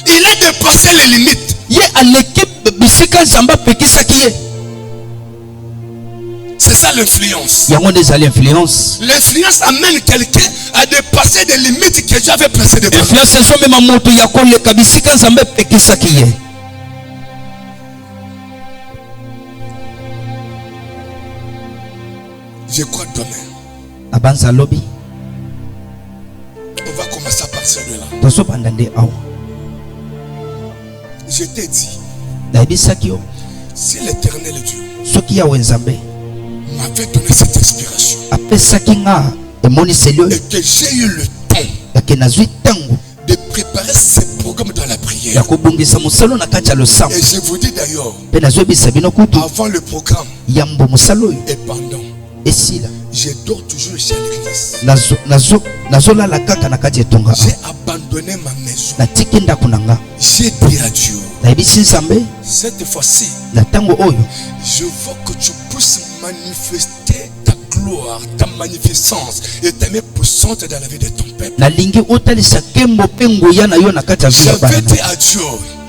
Speaker 2: Il a dépassé les limites.
Speaker 1: Ye aleki bisika Nzambe apekisaki ye.
Speaker 2: C'est ça l'influence.
Speaker 1: Yango nde ezali influence.
Speaker 2: L'influence amène quelqu'un à dépasser des limites que Dieu avait placées devant.
Speaker 1: Influence ezomema moto ya koleka bisika Nzambe apekisaki ye.
Speaker 2: Je crois demain,
Speaker 1: Abanza lobby.
Speaker 2: on va commencer à partir de là.
Speaker 1: Tozobanda nde awa.
Speaker 2: Je t'ai dit,
Speaker 1: Nayebisaki yo.
Speaker 2: si l'éternel Dieu
Speaker 1: Soki yawe Nzambe
Speaker 2: m'avait donné cette inspiration
Speaker 1: apesaki nga emoniseli oyo
Speaker 2: et que j'ai eu le temps
Speaker 1: yake nazwi ntango
Speaker 2: de préparer ce programme dans la prière.
Speaker 1: ya kobongisa mosalo na kati ya losambo.
Speaker 2: Et je vous dis d'ailleurs,
Speaker 1: Mpe nazoyebisa bino kutu
Speaker 2: avant le programme
Speaker 1: yambo mosalo oyo
Speaker 2: et pendant,
Speaker 1: esila
Speaker 2: je dors toujours chez l'église.
Speaker 1: nazolala kaka na kati ya etonga.
Speaker 2: J'ai abandonné ma maison.
Speaker 1: Natiki ndako na nga.
Speaker 2: J'ai dit à Dieu,
Speaker 1: Nayebisi Nzambe
Speaker 2: cette fois-ci,
Speaker 1: na ntango oyo
Speaker 2: je veux que tu puisses manifester ta gloire, ta magnificence et ta main puissante dans la vie de ton peuple.
Speaker 1: nalingi otalisa nkembo mpe nguya na yo na kati ya vi ya bana
Speaker 2: J'avais
Speaker 1: na
Speaker 2: dit
Speaker 1: yo.
Speaker 2: à Dieu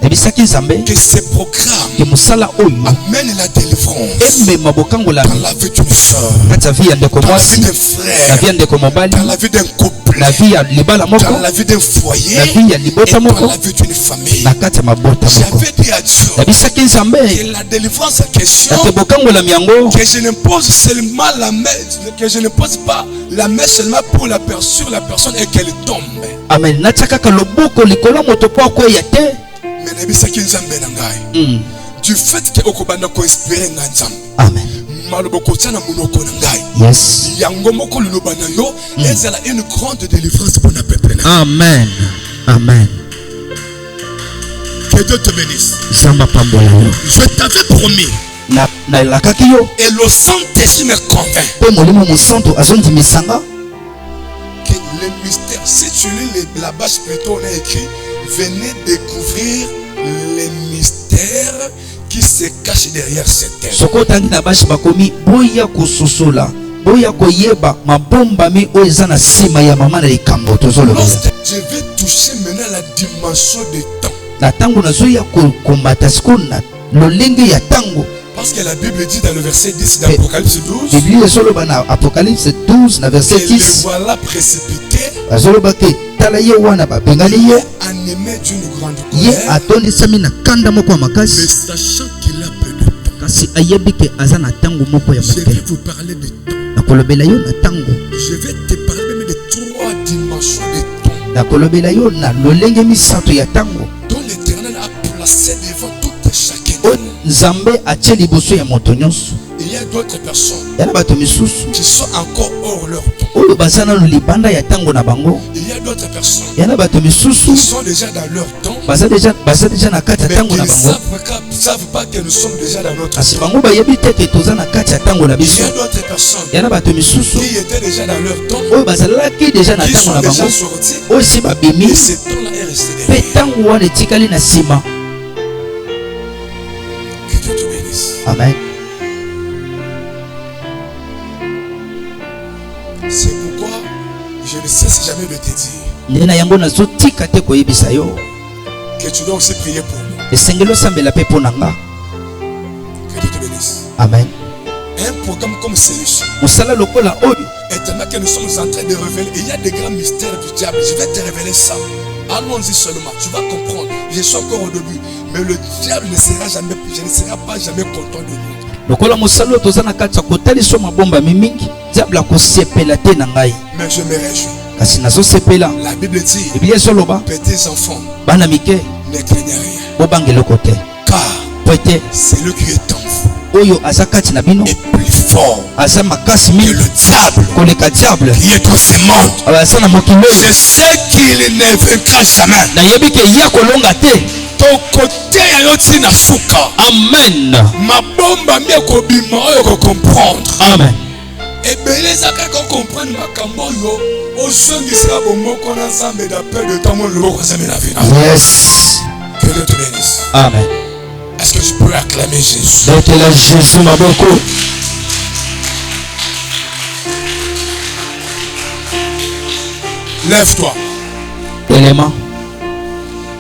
Speaker 1: Nayebisaki Nzambe
Speaker 2: que ce programme
Speaker 1: ke mosala oyo
Speaker 2: amène la délivrance
Speaker 1: emema bokangola
Speaker 2: dans la vie d'une soeur,
Speaker 1: kati ya vi ya ndeko
Speaker 2: dans la
Speaker 1: mwasi,
Speaker 2: vie d'un
Speaker 1: na
Speaker 2: frère,
Speaker 1: vi ya ndeko mobali,
Speaker 2: dans la vie d'un couple,
Speaker 1: na vi ya libala moko,
Speaker 2: dans la vie d'un foyer
Speaker 1: na vi ya
Speaker 2: et
Speaker 1: libota
Speaker 2: dans
Speaker 1: moko,
Speaker 2: la vie d'une famille.
Speaker 1: na kati ya mabota moko.
Speaker 2: J'avais dit à Dieu
Speaker 1: Nayebisaki Nzambe
Speaker 2: que la délivrance en question,
Speaker 1: ate bokangola yango
Speaker 2: que je ne pose seulement la main, que je ne pose pas la main seulement pour sur la personne et qu'elle tombe.
Speaker 1: amen. Natia kaka loboko likolo moto po akweya te.
Speaker 2: Mais nabisaki nzambe na ngai. Du fait que okobanda ko inspirer nga nzambe.
Speaker 1: Amen.
Speaker 2: Malobo kotia na monoko na ngai.
Speaker 1: Yes.
Speaker 2: Yango moko liloba na yo ezala une grande délivrance pour le peuple.
Speaker 1: Amen. Amen.
Speaker 2: Que Dieu te bénisse.
Speaker 1: Zamba pambola yo.
Speaker 2: Je t'avais promis.
Speaker 1: Na lakaki yo.
Speaker 2: Et le Saint-Esprit me convainc.
Speaker 1: Pe molimo mosanto azondimisanga.
Speaker 2: Que le mystère, si tu lis la bâche plutôt, on a écrit, venez découvrir les mystères qui se cachent derrière cette terre.
Speaker 1: Soko tangi na bashi bakomi boya kososola. Boya koyeba mabombami oyo eza na sima ya mama na likambo tozoloba.
Speaker 2: Je vais toucher maintenant la dimension du temps.
Speaker 1: Na tango nazoya kombata siko na lolenge ya tango.
Speaker 2: Parce que la Bible dit dans le verset 10 d'Apocalypse 12,
Speaker 1: Biblia ezoloba na Apocalypse 12 na verset
Speaker 2: et le
Speaker 1: 10.
Speaker 2: voilà précipité,
Speaker 1: Azoloba ke tala ye wana babengani ye.
Speaker 2: animé d'une grande
Speaker 1: Ye
Speaker 2: colère,
Speaker 1: atondisami na kanda moko ya
Speaker 2: mais
Speaker 1: makasi.
Speaker 2: sachant qu'il a peu de temps.
Speaker 1: Kasi ayebi ke aza na tango moko ya
Speaker 2: Je vais
Speaker 1: moke.
Speaker 2: vous parler de temps.
Speaker 1: Nakolobela yo na tango.
Speaker 2: Je vais te parler même de 3 dimensions de temps
Speaker 1: Nakolobela yo na lolenge misato ya tango.
Speaker 2: dont l'Éternel a placé devant tout et chacun de
Speaker 1: Oyo
Speaker 2: nous.
Speaker 1: Nzambe atie liboso ya moto nyonso.
Speaker 2: Il y a d'autres personnes
Speaker 1: Ya na bato misusu
Speaker 2: qui sont encore hors leur temps.
Speaker 1: oyo baza nano libanda ya tango na bango.
Speaker 2: Il y a d'autres personnes
Speaker 1: Ya na bato
Speaker 2: qui
Speaker 1: misusu
Speaker 2: sont déjà dans leur temps,
Speaker 1: baza deja na kati ya
Speaker 2: mais
Speaker 1: tango
Speaker 2: qui
Speaker 1: na
Speaker 2: ne
Speaker 1: bango.
Speaker 2: savent pas que nous sommes déjà dans notre
Speaker 1: Kasi
Speaker 2: temps.
Speaker 1: bango bayebi te ke toza na kati ya tango na
Speaker 2: Il y
Speaker 1: biso.
Speaker 2: a d'autres personnes
Speaker 1: Ya na bato misusu
Speaker 2: qui étaient déjà dans leur temps,
Speaker 1: oyo bazalaki deja na
Speaker 2: qui
Speaker 1: tango
Speaker 2: sont
Speaker 1: na
Speaker 2: déjà
Speaker 1: bango.
Speaker 2: sortis,
Speaker 1: Oyo si babimi
Speaker 2: et ce temps-là est resté
Speaker 1: mpe
Speaker 2: derrière.
Speaker 1: tango wana etikali na nsima.
Speaker 2: Que Dieu te bénisse.
Speaker 1: Amen.
Speaker 2: C'est pourquoi je ne cesse jamais de te dire
Speaker 1: Nde na yango nazotika te koyebisa yo
Speaker 2: que tu dois aussi prier pour nous.
Speaker 1: esengeli osambela mpe mpo na nga.
Speaker 2: Que Dieu te bénisse.
Speaker 1: Amen.
Speaker 2: Un programme comme celui-ci,
Speaker 1: mosala lokola oyo
Speaker 2: et tellement que nous sommes en train de révéler, il y a des grands mystères du diable. Je vais te révéler ça. Allons-y seulement, tu vas comprendre. Je suis encore au début, mais le diable ne sera jamais, je ne serai pas jamais content de nous.
Speaker 1: lokola mosala oyo toza na kati ya kotaliswa mabomba mingi, diable akosepela te na ngai,
Speaker 2: Mais je me réjouis.
Speaker 1: kasi nazosepela.
Speaker 2: La Bible dit,
Speaker 1: Biblia ezoloba
Speaker 2: petits enfants,
Speaker 1: bana mike
Speaker 2: ne craignez rien,
Speaker 1: bobanga eloko te,
Speaker 2: car
Speaker 1: po ete
Speaker 2: celui qui est en vous
Speaker 1: oyo aza kati na bino
Speaker 2: est plus fort
Speaker 1: aza makasi
Speaker 2: que
Speaker 1: mingi
Speaker 2: le diable
Speaker 1: koleka diable
Speaker 2: qui est dans ce monde.
Speaker 1: aza na mokili oyo.
Speaker 2: Je sais qu'il ne vaincra jamais.
Speaker 1: nayebi ke ye akolonga te.
Speaker 2: Ton côté ya yoti na suka.
Speaker 1: Amen.
Speaker 2: Mabomba mi ekobima oyo ko comprendre.
Speaker 1: Amen.
Speaker 2: Ebeleza kaka comprendre makambo yo osongisaka bomoko na Nzambe d'appel de temps mon loboko Nzambe na vie.
Speaker 1: Yes.
Speaker 2: Que Dieu te bénisse.
Speaker 1: Amen.
Speaker 2: Est-ce que je peux acclamer Jésus?
Speaker 1: Betela Jésus maboko.
Speaker 2: Lève-toi.
Speaker 1: Élément.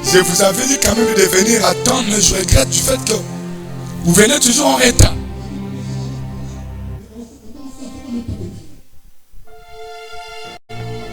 Speaker 2: Je vous avais dit quand même de venir à temps, mais je regrette du fait que vous venez toujours en retard.